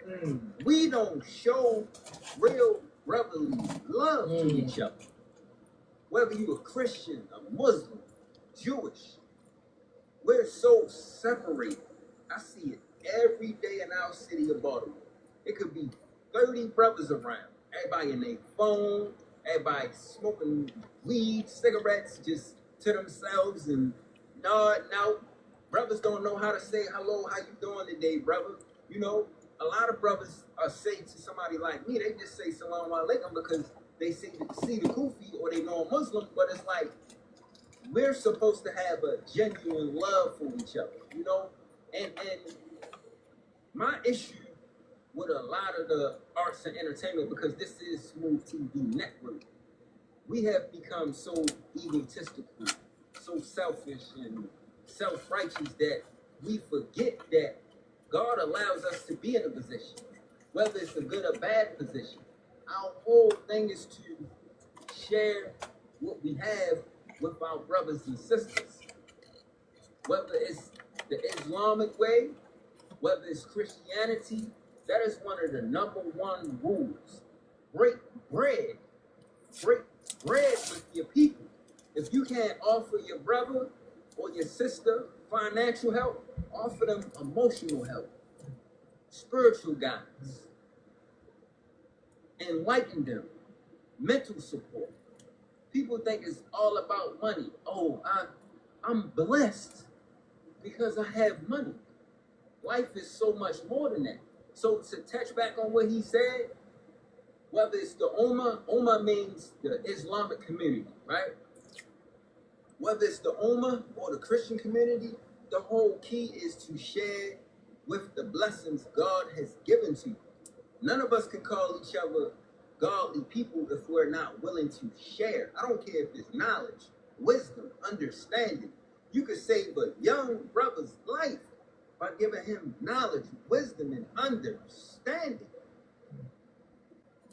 Speaker 3: We don't show real brotherly love to each other. Whether you a Christian, a Muslim, Jewish, we're so separated. I see it every day in our city of Baltimore. It could be 30 brothers around. Everybody in their phone, everybody smoking weed, cigarettes just to themselves and nodding out. Brothers don't know how to say hello, how you doing today, brother? You know, a lot of brothers say to somebody like me, they just say salam alaikum because they see the kufi or they know a Muslim, but it's like, we're supposed to have a genuine love for each other, you know? And my issue with a lot of the arts and entertainment, because this is Smooth TV Network, we have become so egotistical, so selfish and self-righteous that we forget that God allows us to be in a position, whether it's a good or bad position. Our whole thing is to share what we have with our brothers and sisters. Whether it's the Islamic way, whether it's Christianity, that is one of the #1 rules. Break bread. Break bread with your people. If you can't offer your brother or your sister financial help, offer them emotional help, spiritual guidance, enlighten them, mental support. People think it's all about money. Oh, I'm blessed because I have money. Life is so much more than that. So to touch back on what he said, whether it's the Ummah means the Islamic community, right? Whether it's the Ummah or the Christian community, the whole key is to share with the blessings God has given to you. None of us can call each other godly people if we're not willing to share. I don't care if it's knowledge, wisdom, understanding. You could save a young brother's life by giving him knowledge, wisdom, and understanding.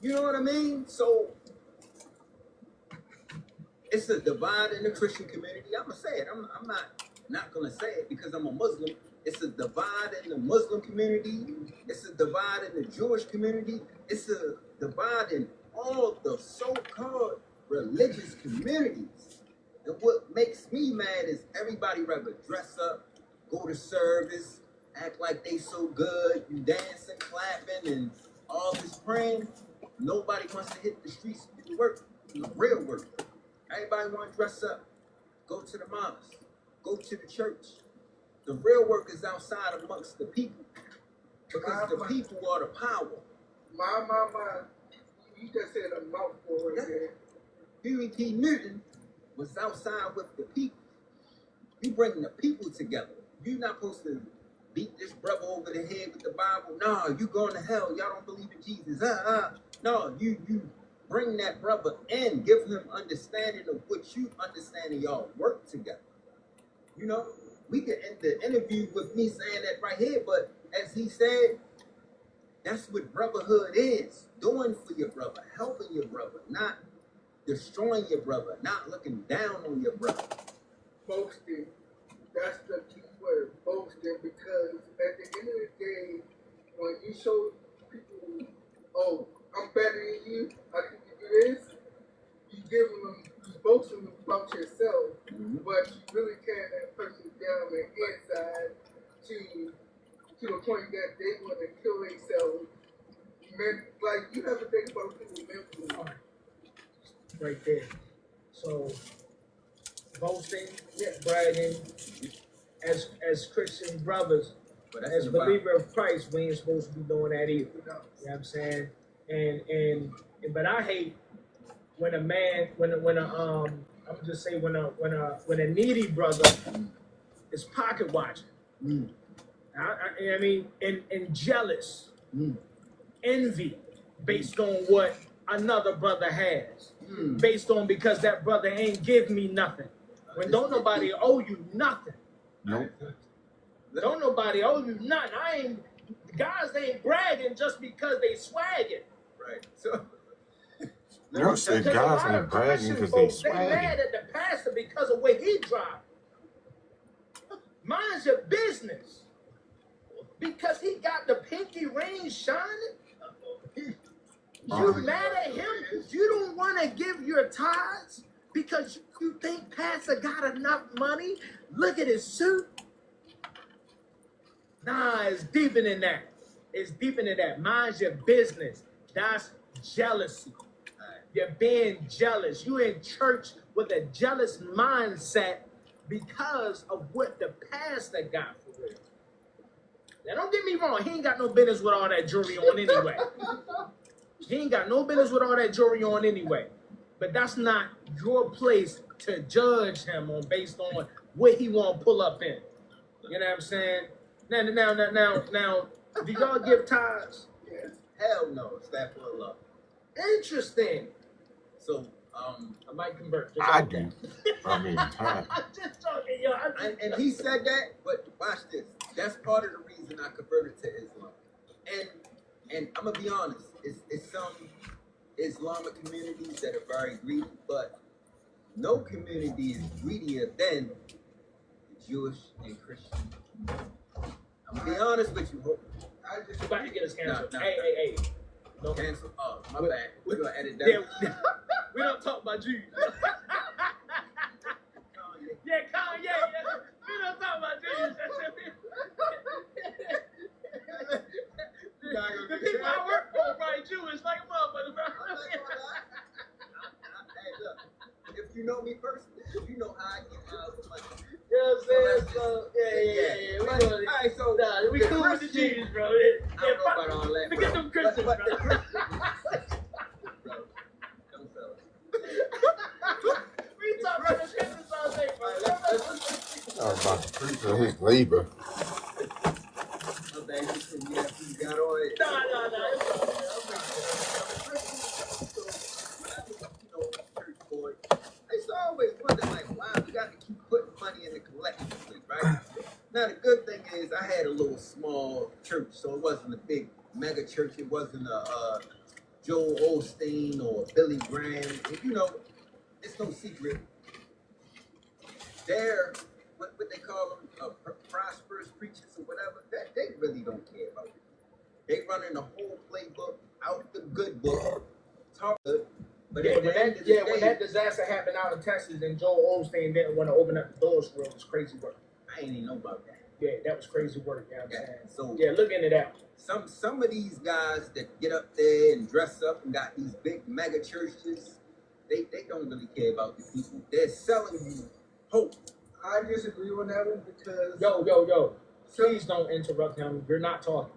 Speaker 3: You know what I mean? So it's a divide in the Christian community. I'm gonna say it. I'm not gonna say it because I'm a Muslim. It's a divide in the Muslim community. It's a divide in the Jewish community. It's a divide in all the so-called religious communities. And what makes me mad is everybody rather dress up, go to service, act like they so good, you dancing, clapping, and all this praying. Nobody wants to hit the streets and do work, real work. Everybody want to dress up, go to the mosque, go to the church. The real work is outside amongst the people, because the people are the power.
Speaker 4: My, you just said a mouthful right there.
Speaker 3: Huey P. Newton was outside with the people. You bring the people together. You're not supposed to beat this brother over the head with the Bible. No, you going to hell. Y'all don't believe in Jesus. No, you bring that brother in. Give him understanding of what you understand and y'all work together. You know, we could end the interview with me saying that right here, but as he said, that's what brotherhood is. Doing for your brother, helping your brother, not destroying your brother, not looking down on your brother.
Speaker 4: Boasting. That's the key word, boasting, because at the end of the day, when you show people, oh, I'm better than you, I can do this, you boasting about yourself, but you really tear that person down the inside to the point that they want to kill themselves. Like, you have to think about people mentally.
Speaker 1: Right there. So, boasting, bragging, as Christian brothers, as a believer of Christ, we ain't supposed to be doing that either. You know what I'm saying? But I hate when a man, when a needy brother is pocket watching. I mean, and jealous, envy, based on what another brother has, based on because that brother ain't give me nothing. When don't nobody owe you nothing.
Speaker 2: Nope.
Speaker 1: Don't nobody owe you nothing. Guys ain't bragging just because they swagging.
Speaker 3: Right. So
Speaker 2: You don't say guys ain't bragging because they
Speaker 1: They
Speaker 2: swagging.
Speaker 1: mad at the pastor because of where he driving. Mind your business. Because he got the pinky ring shining. You mad at him? You don't want to give your tithes because you think pastor got enough money? Look at his suit. Nah, it's deeper than that. It's deeper than that. Mind your business. That's jealousy. You're being jealous. You in church with a jealous mindset because of what the pastor got for real. Now, don't get me wrong. He ain't got no business with all that jewelry on anyway. He ain't got no business with all that jewelry on anyway. But that's not your place to judge him on based on what he want to pull up in. You know what I'm saying? Now, do y'all give tithes?
Speaker 3: yes, hell no, it's that for love.
Speaker 1: Interesting.
Speaker 3: So
Speaker 1: I might convert.
Speaker 2: I do. I mean, time.
Speaker 1: I'm just talking, yo.
Speaker 3: and he said that, but watch this. That's part of the reason I converted to Islam. And I'm gonna be honest, it's some Islamic communities that are very greedy, but no community is greedier than the Jewish and Christian. I'm gonna be honest with you.
Speaker 1: I just about to get us canceled.
Speaker 3: Nah.
Speaker 1: Hey.
Speaker 3: No cancel. Oh, my bad. We're gonna edit that.
Speaker 1: Yeah, we don't talk about Jews. Yeah, Kanye. Yeah. We don't talk about Jews. The people I work for are probably Jewish like a motherfucker, bro.
Speaker 3: Hey, look. If you know me personally, you know how I get my money.
Speaker 1: You know what I'm saying? So, yeah.
Speaker 3: All right, so
Speaker 1: We cool with the Jews, bro.
Speaker 3: I don't know about all that.
Speaker 1: Forget them Christians, bro. We talk about the Christians all day, bro.
Speaker 2: I was about to preach on his labor.
Speaker 3: You got on it.
Speaker 1: No.
Speaker 3: I used to always wonder, like, why we got to keep putting money in the collection plate, right? Now, the good thing is I had a little small church, so it wasn't a big mega church. It wasn't a Joel Osteen or Billy Graham. And, you know, it's no secret. They're, what they call them, prosperous preachers or whatever, that they really don't care about it. They running the whole playbook out the good book, talk good. But
Speaker 1: Yeah,
Speaker 3: at the end of the day,
Speaker 1: when that disaster happened out in Texas and Joel Osteen didn't want to open up the doors for it, was crazy work.
Speaker 3: I ain't even know about that.
Speaker 1: Yeah, that was crazy work. You know what I'm saying?
Speaker 3: So
Speaker 1: yeah, look into that.
Speaker 3: some of these guys that get up there and dress up and got these big mega churches, they don't really care about the people. They're selling you hope.
Speaker 4: I disagree with that one because
Speaker 1: Yo. Please don't interrupt him. You're not talking.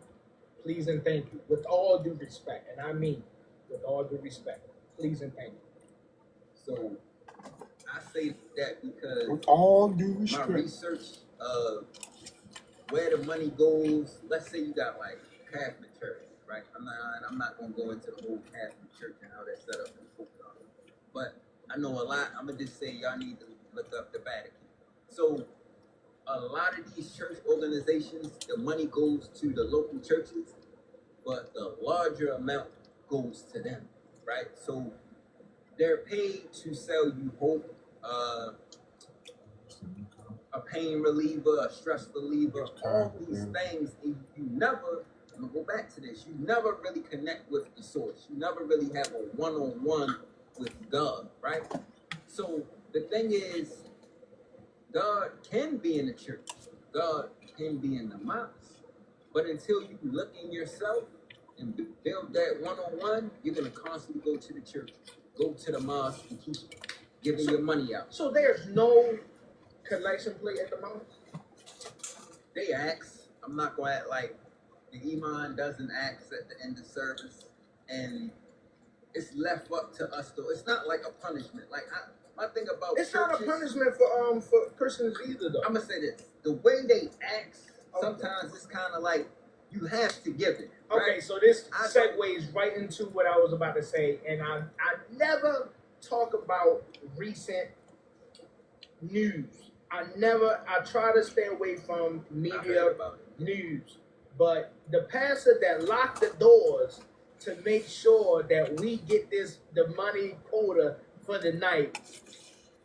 Speaker 1: Please and thank you. With all due respect, and I mean with all due respect. Please and thank you.
Speaker 3: So I say that because
Speaker 2: With all due
Speaker 3: my
Speaker 2: respect.
Speaker 3: research of where the money goes, let's say you got like Catholic church, right? I'm not gonna go into the whole Catholic church and how that's set up in Portugal. But I know a lot. I'm gonna just say y'all need to look up the Vatican. So a lot of these church organizations, the money goes to the local churches, but the larger amount goes to them, right? So they're paid to sell you hope, a pain reliever, a stress reliever, all these things. And you never, I'm gonna go back to this, you never really connect with the source. You never really have a one-on-one with God, right? So the thing is, God can be in the church. God can be in the mosque. But until you look in yourself and build that one-on-one, you're going to constantly go to the church, go to the mosque, and keep giving your money out.
Speaker 1: So there's no collection plate at the moment?
Speaker 3: They ask. I'm not going to act like the imam doesn't ask at the end of service. And it's left up to us, though. It's not like a punishment. Like, my thing about
Speaker 1: it's
Speaker 3: churches,
Speaker 1: not a punishment for Christians either, though.
Speaker 3: I'm gonna say this: the way they ask, sometimes it's kind of like you have to give it. Right?
Speaker 1: Okay, so this segues right into what I was about to say, and I never talk about recent news. I try to stay away from media news. But the pastor that locked the doors to make sure that we get the money quota for the night.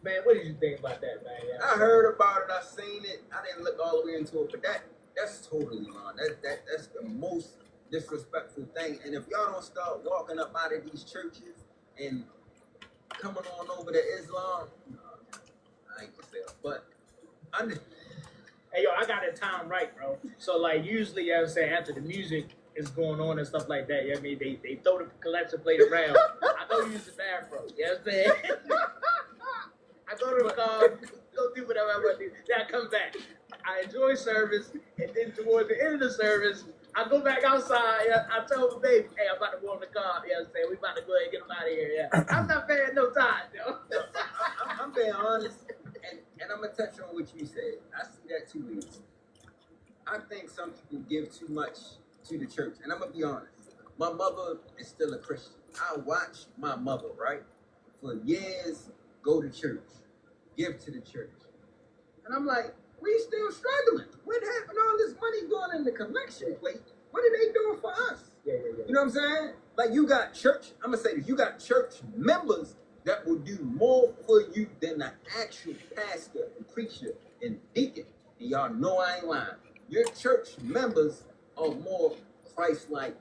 Speaker 1: Man, what did you think about that, man?
Speaker 3: I heard about it. I seen it. I didn't look all the way into it, but that's totally wrong. That's the most disrespectful thing. And if y'all don't start walking up out of these churches and coming on over to Islam, I ain't gonna say it, but
Speaker 1: hey, yo, I got it timed right, bro. So, like, usually, you know what I'm saying, after the music is going on and stuff like that, you know what I mean? They throw the collection plate around. I go use the bathroom, you know what I'm saying? I go to the car, go do whatever I want to do. Then I come back. I enjoy service, and then towards the end of the service, I go back outside. Yeah, I told my baby, hey, I'm about to warm the car. You know what I'm saying? We about to go ahead and get them out of here. Yeah. I'm not paying no time, yo.
Speaker 3: I'm being honest, and I'm going to touch on what you said. I see that 2 ways. I think some people give too much to the church, and I'm going to be honest. My mother is still a Christian. I watched my mother, right, for years go to church, give to the church. And I'm like, we still struggling. When happened all this money collection plate. What are they doing for us?
Speaker 1: Yeah.
Speaker 3: You know what I'm saying? Like you got church, I'm gonna say this, you got church members that will do more for you than the actual pastor and preacher and deacon. And y'all know I ain't lying. Your church members are more Christ-like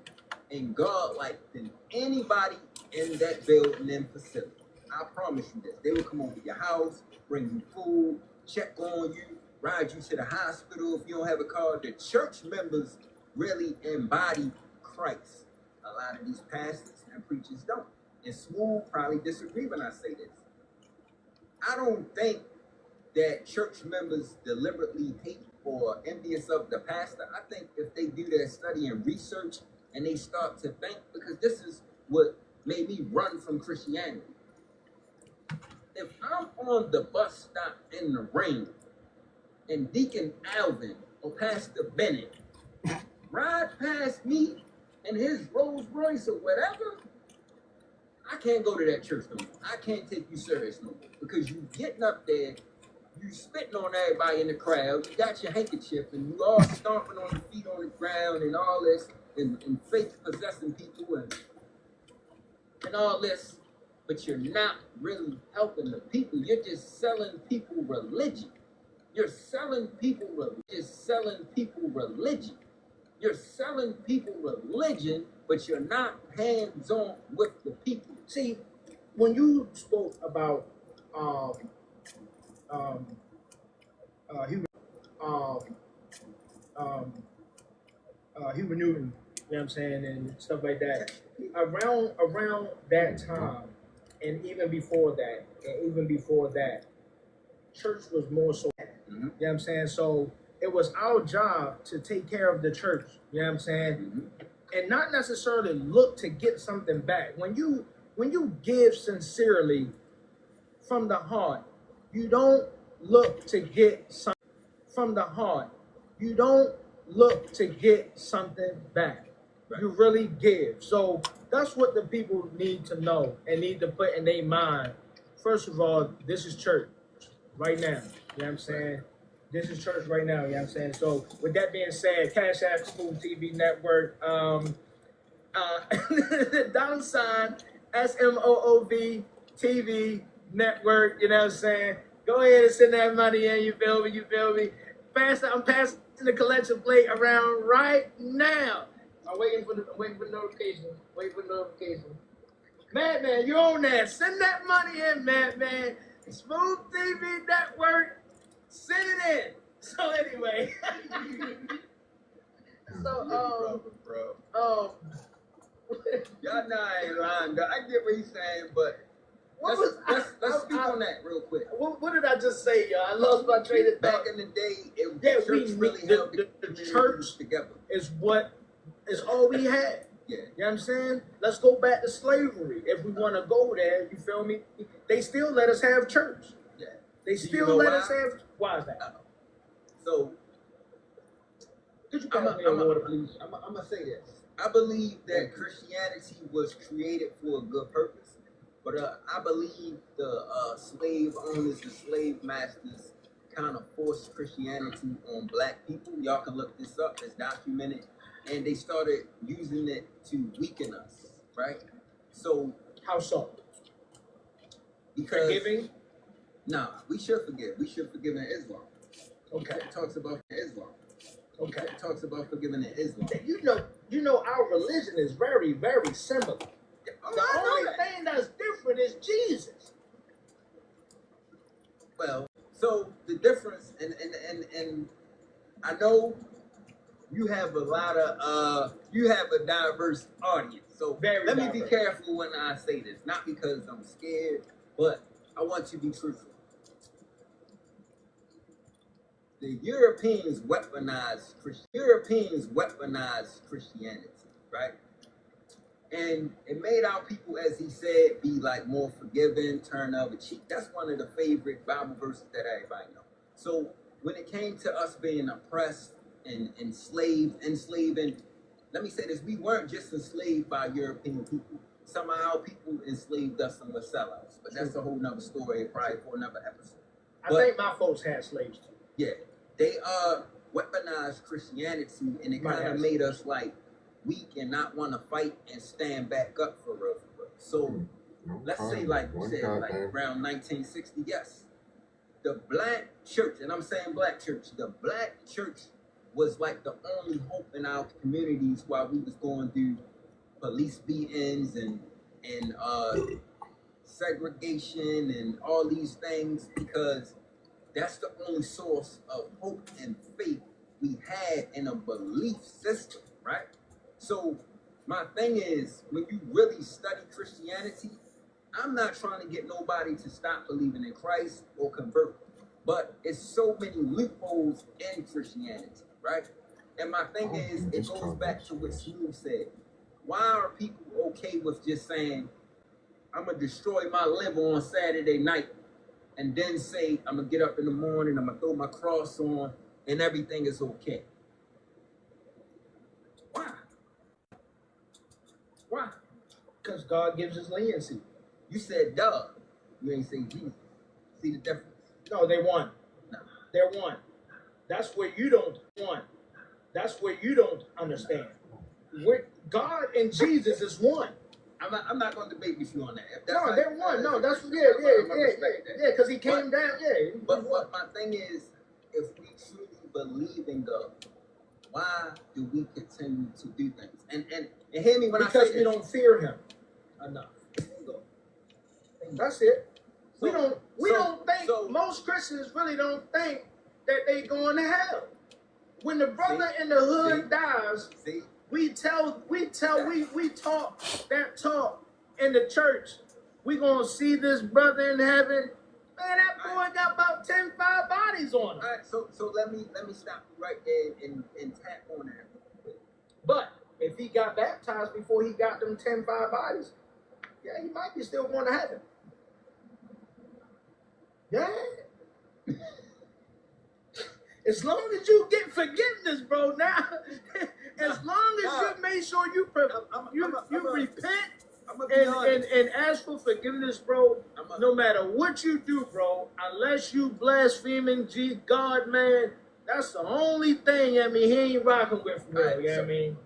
Speaker 3: and God-like than anybody in that building and facility. I promise you this. They will come over to your house, bring you food, check on you, ride you to the hospital if you don't have a car. The church members really embody Christ. A lot of these pastors and preachers don't. And Smooth probably disagree when I say this. I don't think that church members deliberately hate or envious of the pastor. I think if they do their study and research and they start to think, because this is what made me run from Christianity. If I'm on the bus stop in the rain and Deacon Alvin or Pastor Bennett ride past me in his Rolls Royce or whatever, I can't go to that church no more. I can't take you serious no more because you getting up there, you spitting on everybody in the crowd, you got your handkerchief and you all stomping on the feet on the ground and all this and fake possessing people and all this, but you're not really helping the people. You're just selling people religion. You're selling people religion. You're selling people religion, but you're not hands-on with the people.
Speaker 1: See, when you spoke about Huber Newton, you know what I'm saying, and stuff like that, around that time, and even before that, church was more so. You know what I'm saying? So it was our job to take care of the church. You know what I'm saying? And not necessarily look to get something back. When you give sincerely from the heart, you don't look to get something from the heart. You don't look to get something back. Right. You really give. So that's what the people need to know and need to put in their mind. First of all, this is church right now. You know what I'm saying? This is church right now. You know what I'm saying? So with that being said, Cash App Smooth TV Network, $, SMOOV TV Network, you know what I'm saying? Go ahead and send that money in, you feel me? I'm passing the collection plate around right now. I'm waiting for notification. Madman, you're on there. Send that money in, Madman. Smooth TV Network, send it in. So anyway.
Speaker 3: Y'all know I ain't lying, though. I get what he's saying, but let's speak on that real quick.
Speaker 1: What did I just say, y'all? I lost my train of thought.
Speaker 3: Back in the day, the church really held the church together.
Speaker 1: Is all we had.
Speaker 3: Yeah.
Speaker 1: You know what I'm saying? Let's go back to slavery. If we want to go there, you feel me? They still let us have church.
Speaker 3: Yeah.
Speaker 1: They still let us have. Why is that?
Speaker 3: So,
Speaker 1: could you pass me a water, please?
Speaker 3: I'm going to say this. I believe that Christianity was created for a good purpose, but I believe the slave owners and slave masters kind of forced Christianity on black people. Y'all can look this up. It's documented. And they started using it to weaken us, right? So
Speaker 1: how so?
Speaker 3: Because
Speaker 1: forgiving?
Speaker 3: Nah, we should forgive. We should forgive in Islam.
Speaker 1: Okay.
Speaker 3: It talks about Islam.
Speaker 1: Okay.
Speaker 3: It talks about forgiving in Islam.
Speaker 1: You know, our religion is very, very similar. The only thing that's different is Jesus.
Speaker 3: Well, so the difference, and I know you have a lot of you have a diverse audience. So let me be careful when I say this, not because I'm scared, but I want to be truthful. The Europeans weaponized Christianity, right? And it made our people, as he said, be like more forgiving, turn the other cheek. That's one of the favorite Bible verses that everybody knows. So when it came to us being oppressed and enslaved, and let me say this, we weren't just enslaved by European people. Some of our people enslaved us and were sellouts. But that's a whole nother story, probably for another episode.
Speaker 1: I think my folks had slaves too.
Speaker 3: Yeah. They weaponized Christianity, and it
Speaker 1: My
Speaker 3: kind of
Speaker 1: ass.
Speaker 3: made us like weak and not want to fight and stand back up for real. So let's say, like you said, like around 1960, yes, the black church, and I'm saying black church, the black church was like the only hope in our communities while we was going through police beatings and segregation and all these things, because that's the only source of hope and faith we had in a belief system, right? So my thing is, when you really study Christianity, I'm not trying to get nobody to stop believing in Christ or convert, but it's so many loopholes in Christianity, right? And my thing is, it goes back to what Smooth said. Why are people okay with just saying, I'm going to destroy my liver on Saturday night, and then say, I'm going to get up in the morning, I'm going to throw my cross on, and everything is okay? Why? Why?
Speaker 1: Because God gives us leniency.
Speaker 3: You said duh. You ain't say Jesus. See the difference?
Speaker 1: No, they won.
Speaker 3: No.
Speaker 1: They're one. That's where you don't want. That's where you don't understand. God and Jesus is one.
Speaker 3: I'm not going to debate with you on that.
Speaker 1: No, they're one. No, that's yeah, because he came down. Yeah.
Speaker 3: But my thing is, if we truly believe in God, why do we continue to do things? And hear me when I say
Speaker 1: because we don't fear him enough. That's it. We don't think, most Christians really don't think that they going to hell. When the brother in the hood dies, we talk that talk in the church. We gonna see this brother in heaven. Man, that boy got about 10 bodies on him.
Speaker 3: All right, so let me stop you right there and tap on that.
Speaker 1: But if he got baptized before he got them 10 bodies, yeah, he might be still going to heaven. Yeah. As long as you get forgiveness, bro. Now, as long as you make sure you repent and ask for forgiveness, bro. No matter what you do, bro, unless you blaspheming God, man, that's the only thing. I mean, he ain't rocking with for real. You know what I mean?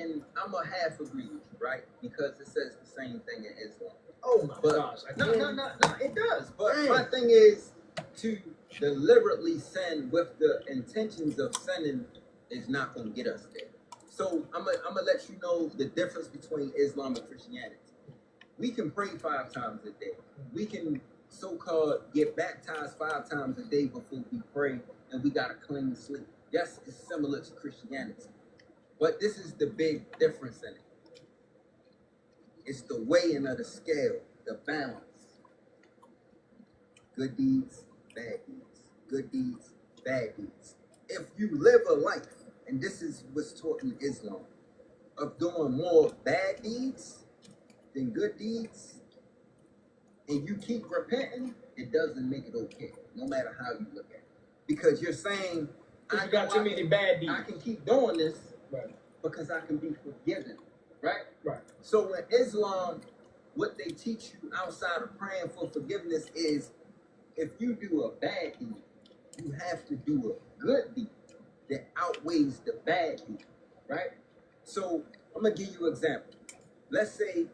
Speaker 3: And I'm gonna half agree with you, right? Because it says the same thing in Islam.
Speaker 1: Oh my gosh!
Speaker 3: No, it does. But my thing is, to deliberately sin with the intentions of sinning is not going to get us there. So I'm gonna let you know the difference between Islam and Christianity. We can pray 5 times a day. We can so-called get baptized 5 times a day before we pray, and we got a clean sleep. Yes, it's similar to Christianity, but this is the big difference in it. It's the weighing of the scale, the balance. Good deeds, bad deeds. Good deeds, bad deeds. If you live a life, and this is what's taught in Islam, of doing more bad deeds than good deeds, and you keep repenting, it doesn't make it okay, no matter how you look at it. Because you're saying,
Speaker 1: I got too many bad deeds.
Speaker 3: I can keep doing this because I can be forgiven, right?
Speaker 1: Right.
Speaker 3: So in Islam, what they teach you outside of praying for forgiveness is, if you do a bad deed, you have to do a good deed that outweighs the bad deed, right? So I'm gonna give you an example. Let's say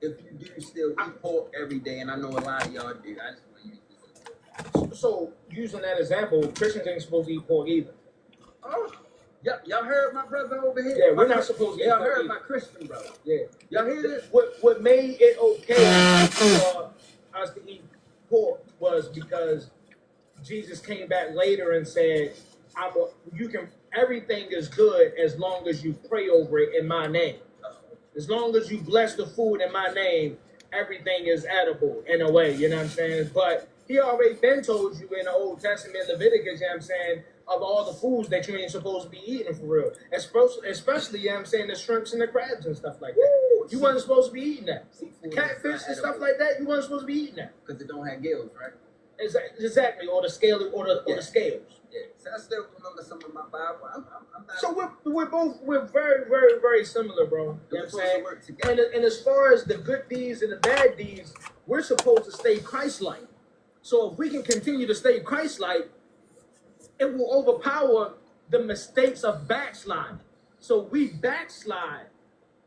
Speaker 3: if you do still eat pork every day, and I know a lot of y'all do. I just want to use this.
Speaker 1: So using that example, Christians ain't supposed to eat pork either.
Speaker 3: Oh, y'all heard my brother over here?
Speaker 1: Yeah, we're not supposed to eat
Speaker 3: y'all
Speaker 1: pork
Speaker 3: heard
Speaker 1: either.
Speaker 3: my Christian brother.
Speaker 1: Yeah.
Speaker 3: Y'all hear this?
Speaker 1: What made it okay for us to eat pork was because Jesus came back later and said, everything is good as long as you pray over it in my name. As long as you bless the food in my name, everything is edible in a way, you know what I'm saying? But he already been told you in the Old Testament, Leviticus, you know what I'm saying, of all the foods that you ain't supposed to be eating for real. Especially, you know what I'm saying, the shrimps and the crabs and stuff like that. You wasn't supposed to be eating that. Catfish and stuff like that, you wasn't supposed to be eating that.
Speaker 3: Because it don't have gills, right?
Speaker 1: Exactly, or the scale, or the scales.
Speaker 3: Yeah. So I still remember some of my Bible. I'm not.
Speaker 1: So we're very, very, very similar, bro. You know what I'm saying? And as far as the good deeds and the bad deeds, we're supposed to stay Christ-like. So if we can continue to stay Christ-like, it will overpower the mistakes of backsliding. So we backslide,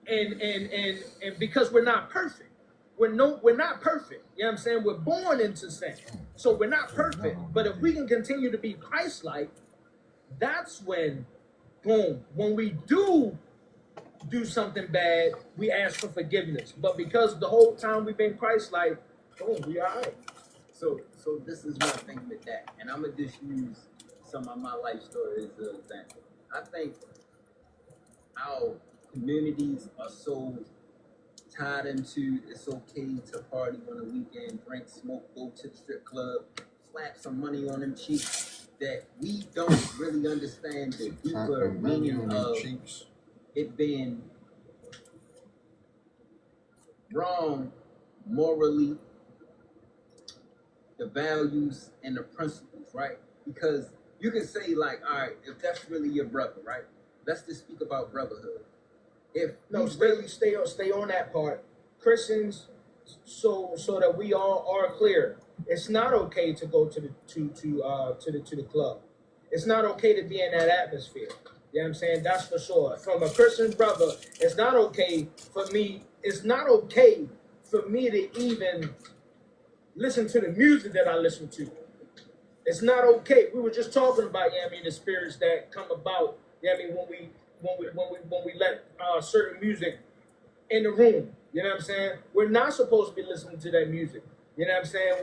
Speaker 1: and because we're not perfect. We're not perfect. You know what I'm saying? We're born into sin. So we're not perfect. But if we can continue to be Christ-like, that's when, boom, when we do something bad, we ask for forgiveness. But because the whole time we've been Christ-like, boom, we all right.
Speaker 3: So this is my thing with that, and I'm gonna just use some of my life story as an example. I think our communities are so tied into it's okay to party on the weekend, drink, smoke, go to the strip club, slap some money on them cheeks, that we don't really understand the deeper meaning of it being wrong morally, the values and the principles, right? Because you can say, like, all right, if that's really your brother, right? Let's just speak about brotherhood. If
Speaker 1: no, stay on that part. Christians, so that we all are clear. It's not okay to go to the club. It's not okay to be in that atmosphere. You know what I'm saying? That's for sure. From a Christian brother, it's not okay for me. It's not okay for me to even listen to the music that I listen to. It's not okay. We were just talking about, you know what I mean, the spirits that come about, you know what I mean, when we let certain music in the room. You know what I'm saying? We're not supposed to be listening to that music. You know what I'm saying?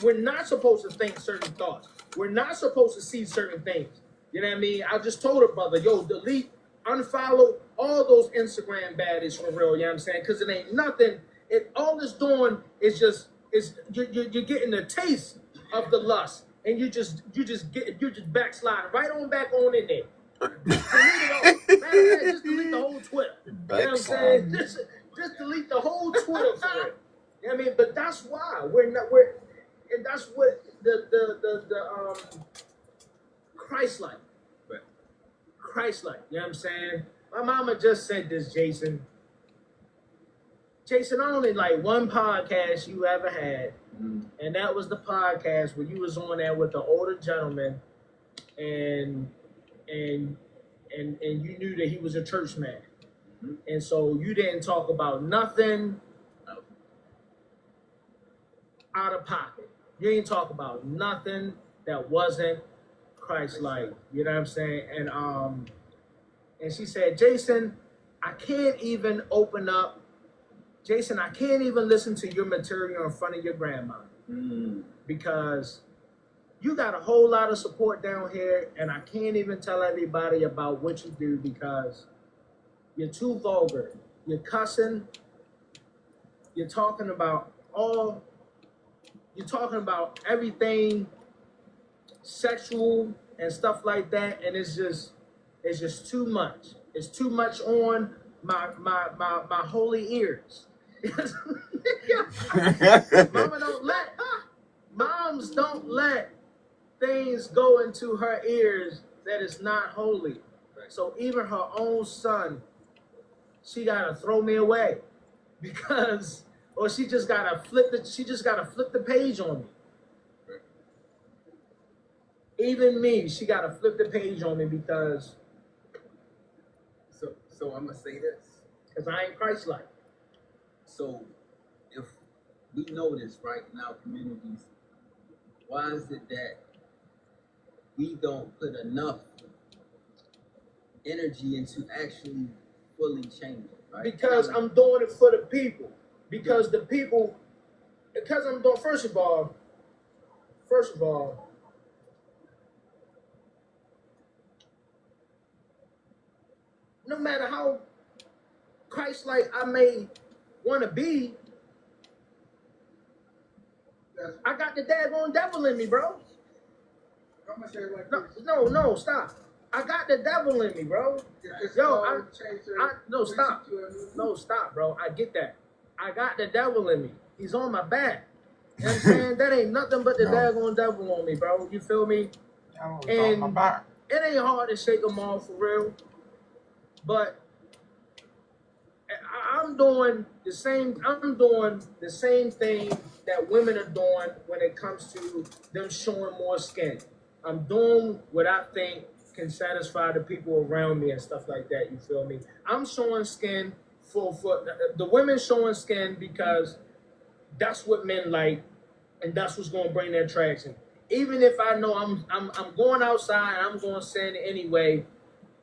Speaker 1: We're not supposed to think certain thoughts. We're not supposed to see certain things. You know what I mean? I just told her, brother, yo, delete, unfollow all those Instagram baddies for real. You know what I'm saying? Because it ain't nothing. All it's doing is you're getting a taste of the lust, and you're just backsliding right on back on in there. Delete it all. Matter of fact, just delete the whole Twitter. You know what I'm saying? Just delete the whole Twitter for it. You know what I mean? But that's why and that's what the Christ-like.
Speaker 3: Right.
Speaker 1: Christ-like. You know what I'm saying? My mama just said this, Jason. Jason, I only like one podcast you ever had, and that was the podcast where you was on there with the older gentleman, and you knew that he was a church man. And so you didn't talk about nothing out of pocket. You didn't talk about nothing that wasn't Christ-like. You know what I'm saying? And she said, Jason, I can't even open up. Jason, I can't even listen to your material in front of your grandma because you got a whole lot of support down here, and I can't even tell everybody about what you do because you're too vulgar. You're cussing. You're talking about everything sexual and stuff like that, and it's just too much. It's too much on my holy ears. Moms don't let things go into her ears that is not holy. So even her own son, she gotta throw me away because, or she just gotta flip the page on me. Even me, she gotta flip the page on me because.
Speaker 3: So I'm gonna say this
Speaker 1: because I ain't Christ-like.
Speaker 3: So if we know this right in our communities, why is it that we don't put enough energy into actually fully changing, right?
Speaker 1: Because I'm doing it for the people. Because I'm doing, first of all, no matter how Christ-like I may want to be, I got the daggone devil in me, bro.
Speaker 4: I'm gonna say it like this.
Speaker 1: No, stop. I got the devil in me, bro. Stop, bro. I get that. I got the devil in me. He's on my back. You know what I'm saying? That ain't nothing but the daggone devil on me, bro. You feel me?
Speaker 2: And on my back.
Speaker 1: It ain't hard to shake them off for real. But I'm doing the same thing that women are doing when it comes to them showing more skin. I'm doing what I think can satisfy the people around me and stuff like that. You feel me? I'm showing skin for the women showing skin because that's what men like, and that's what's gonna bring their traction. Even if I know I'm going outside and I'm going to send it anyway,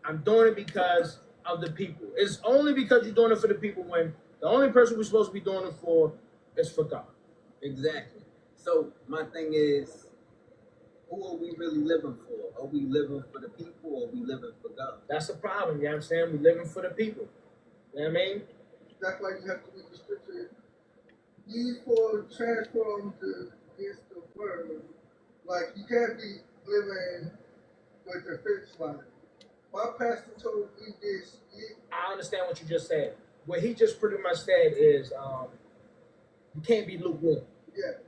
Speaker 1: I'm doing it because of the people. It's only because you're doing it for the people when the only person we're supposed to be doing it for is for God.
Speaker 3: Exactly. So my thing is, who are we really living for? Are we living for the people or are we living for God?
Speaker 1: That's the problem, you know what I'm saying? We're living for the people. You know what I mean?
Speaker 4: That's why you have to read the scripture. Ye for transform against the word. Like you can't be living with the fixed line. My pastor told me this.
Speaker 1: I understand what you just said. What he just pretty much said is you can't be lukewarm.
Speaker 4: Yeah.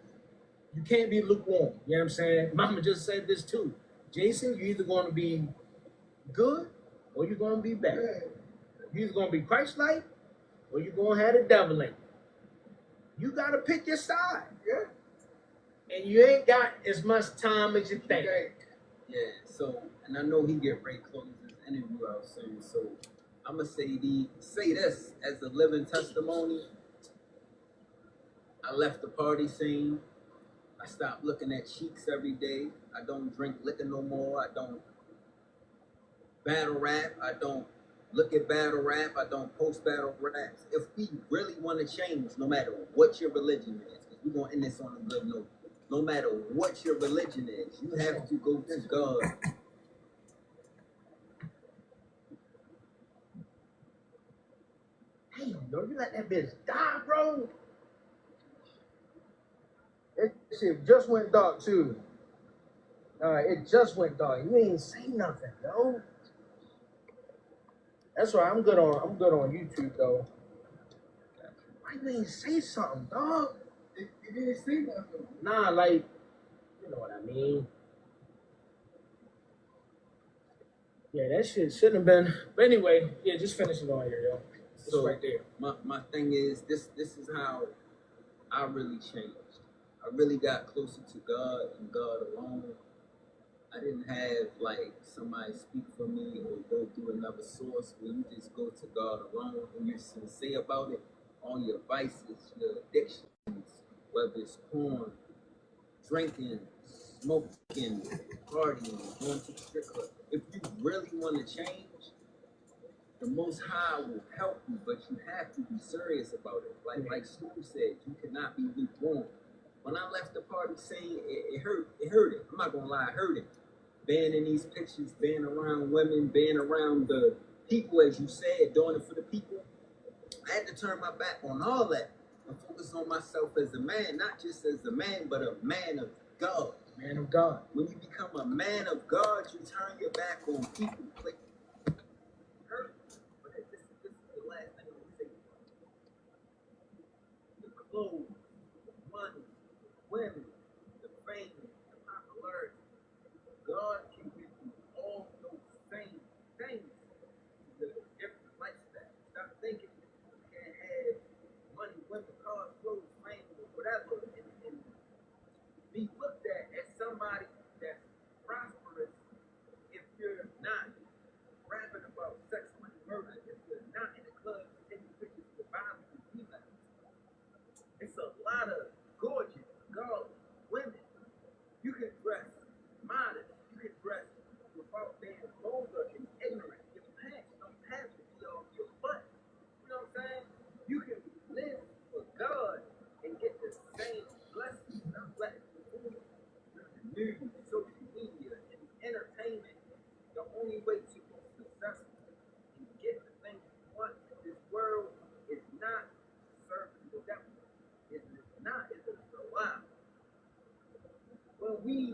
Speaker 1: You can't be lukewarm. You know what I'm saying? Mama just said this too. Jason, you're either going to be good or you're going to be bad.
Speaker 4: Yeah.
Speaker 1: You're either going to be Christ-like or you're going to have the devil in you. You got to pick your side.
Speaker 4: Yeah.
Speaker 1: And you ain't got as much time as you think.
Speaker 3: Yeah, so, and I know he get ready to close this interview out soon, so I'm going to say this as a living testimony. I left the party scene. I stopped looking at cheeks every day. I don't drink liquor no more. I don't battle rap. I don't look at battle rap. I don't post battle raps. If we really want to change, no matter what your religion is, because we're going to end this on a good note, no matter what your religion is, you have to go to God.
Speaker 1: Damn, bro, you let that bitch die, bro. It shit just went dark too. It just went dark. You ain't say nothing, though. That's why I'm good on YouTube though. Why you ain't say something, dog?
Speaker 4: It didn't say nothing.
Speaker 1: Nah, like, you know what I mean. Yeah, that shit shouldn't have been. But anyway, yeah, just finish it on here, yo. It's
Speaker 3: So
Speaker 1: right there.
Speaker 3: my thing is this is how I really changed. I really got closer to God and God alone. I didn't have like somebody speak for me or go through another source. When you just go to God alone and you're sincere about it, all your vices, your addictions, whether it's porn, drinking, smoking, partying, going to the strip club. If you really want to change, the Most High will help you, but you have to be serious about it. Like Snoop said, you cannot be lukewarm. When I left the party scene, it hurt. It hurt it. I'm not gonna lie, it hurt it. Being in these pictures, being around women, being around the people, as you said, doing it for the people. I had to turn my back on all that and focus on myself as a man, not just as a man, but a man of God.
Speaker 1: Man of God.
Speaker 3: When you become a man of God, you turn your back on people. Like, hurt. But this is the last thing I'm gonna say. The clothes, the money, women, the fame, the popularity. God can give you all those same things. The different lifestyle. Stop thinking you can't have money, women, cars, clothes, fame, or whatever, and be looked at as somebody that's prosperous if you're not rapping about sex, money, murder, if you're not in the club taking pictures with violence and females. It's a lot of gorgeous, godly women. You can dress modest. You can dress without being vulgar and ignorant. Your pants don't have to be on your butt. You know what I'm saying? You can live for God and get the same blessings. I'm letting the news, social media, and entertainment. The only way to be successful and get the things you want in this world is not serving the devil. It's not. It's a lie. When we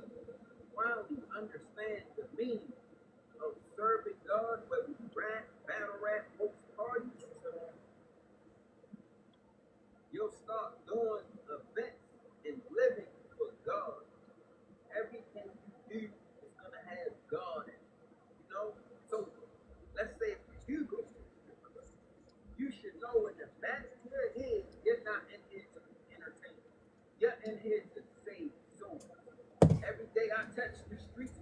Speaker 3: finally understand the meaning of serving God, whether we rap, battle rap, host parties, you'll start doing events and living for God. Everything you do is gonna have God in it. You know? So let's say if you do go to the strip club, you should know in the back of your head, you're not in here to be entertained. You're in here to save souls. Every day I touch the streets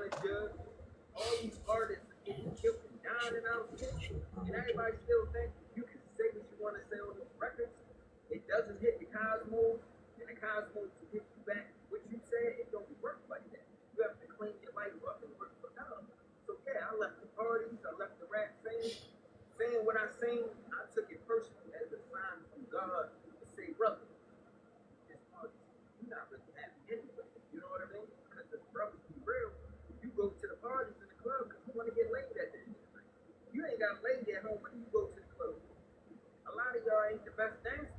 Speaker 3: the judge. All these artists are getting killed and dying out here, and everybody still thinks you can say what you want to say on these records. It doesn't hit the cosmos, and the cosmos will hit you back. What you said, it don't work like that. You have to clean your life up and work for God. So yeah, I left the parties, I left the rap saying what I seen. I took it personally as a sign from God to say, brother, this party, you're not really happy anyway. You know what I mean? Because the brothers be real. You go to the parties in the club because you want to get laid at the end of the night. You ain't got laid at home when you go to the club. A lot of y'all ain't the best dancers.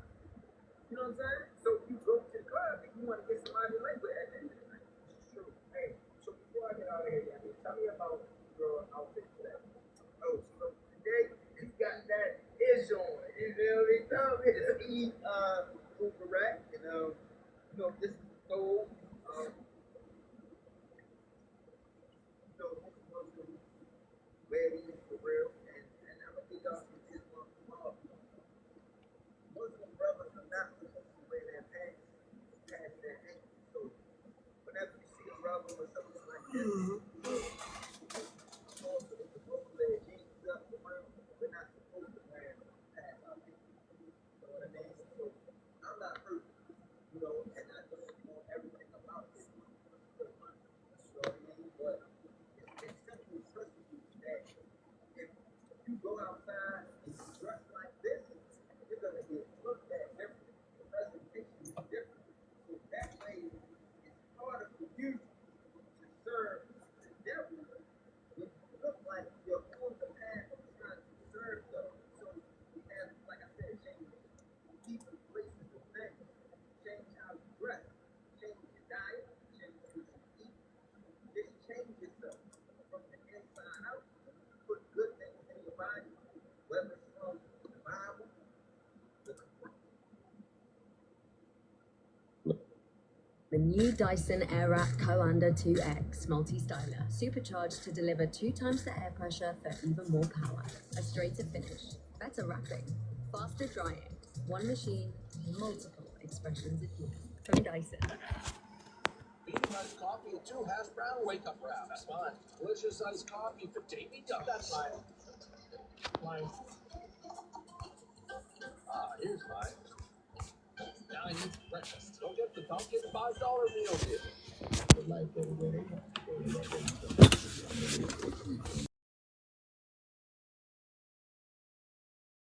Speaker 3: You know what I'm saying? So you go to the club and you want to get somebody laid with at the end of the night.
Speaker 1: It's true. Hey, so before I get out of here, tell me about your outfit today.
Speaker 3: Oh, so today you got that ish on. You feel me? It's Eve Uberat, and you know, this is gold. You know, this is Muslim where it is for real, and I'm gonna get y'all some Islam tomorrow. Muslim brothers are not supposed to wear their pants past their ankles. So whenever you see a brother or something like this, also with the both leg jeans up the rim, we're not supposed to wear them past our ankles. You know what I mean? So I'm not perfect, you know, and I don't know everything about this. You know what I mean? But it's simple principles that if you go outside and you dress like this, you're gonna get looked at different. The presentation is different. So that way it's harder for you to serve the devil when you look like you're on the path of trying to serve them. So we have, like I said, change people, places, and things. Change how you dress, change your diet, change what you eat. Just change yourself from the inside out. Put good things in your body, whether it's from the Bible, the
Speaker 5: The new Dyson Airwrap Co-Under 2X multi-styler, supercharged to deliver 2 times the air pressure for even more power, a straighter finish, better wrapping, faster drying, one machine, multiple expressions of heat. From Dyson.
Speaker 6: Medium iced coffee and 2 hash brown wake-up wraps. That's fine. Delicious iced coffee for Davy Duck. That's mine. Mine. Here's mine. Now I need breakfast. Don't get the pumpkin $5 meal deal.
Speaker 1: Good life, everybody.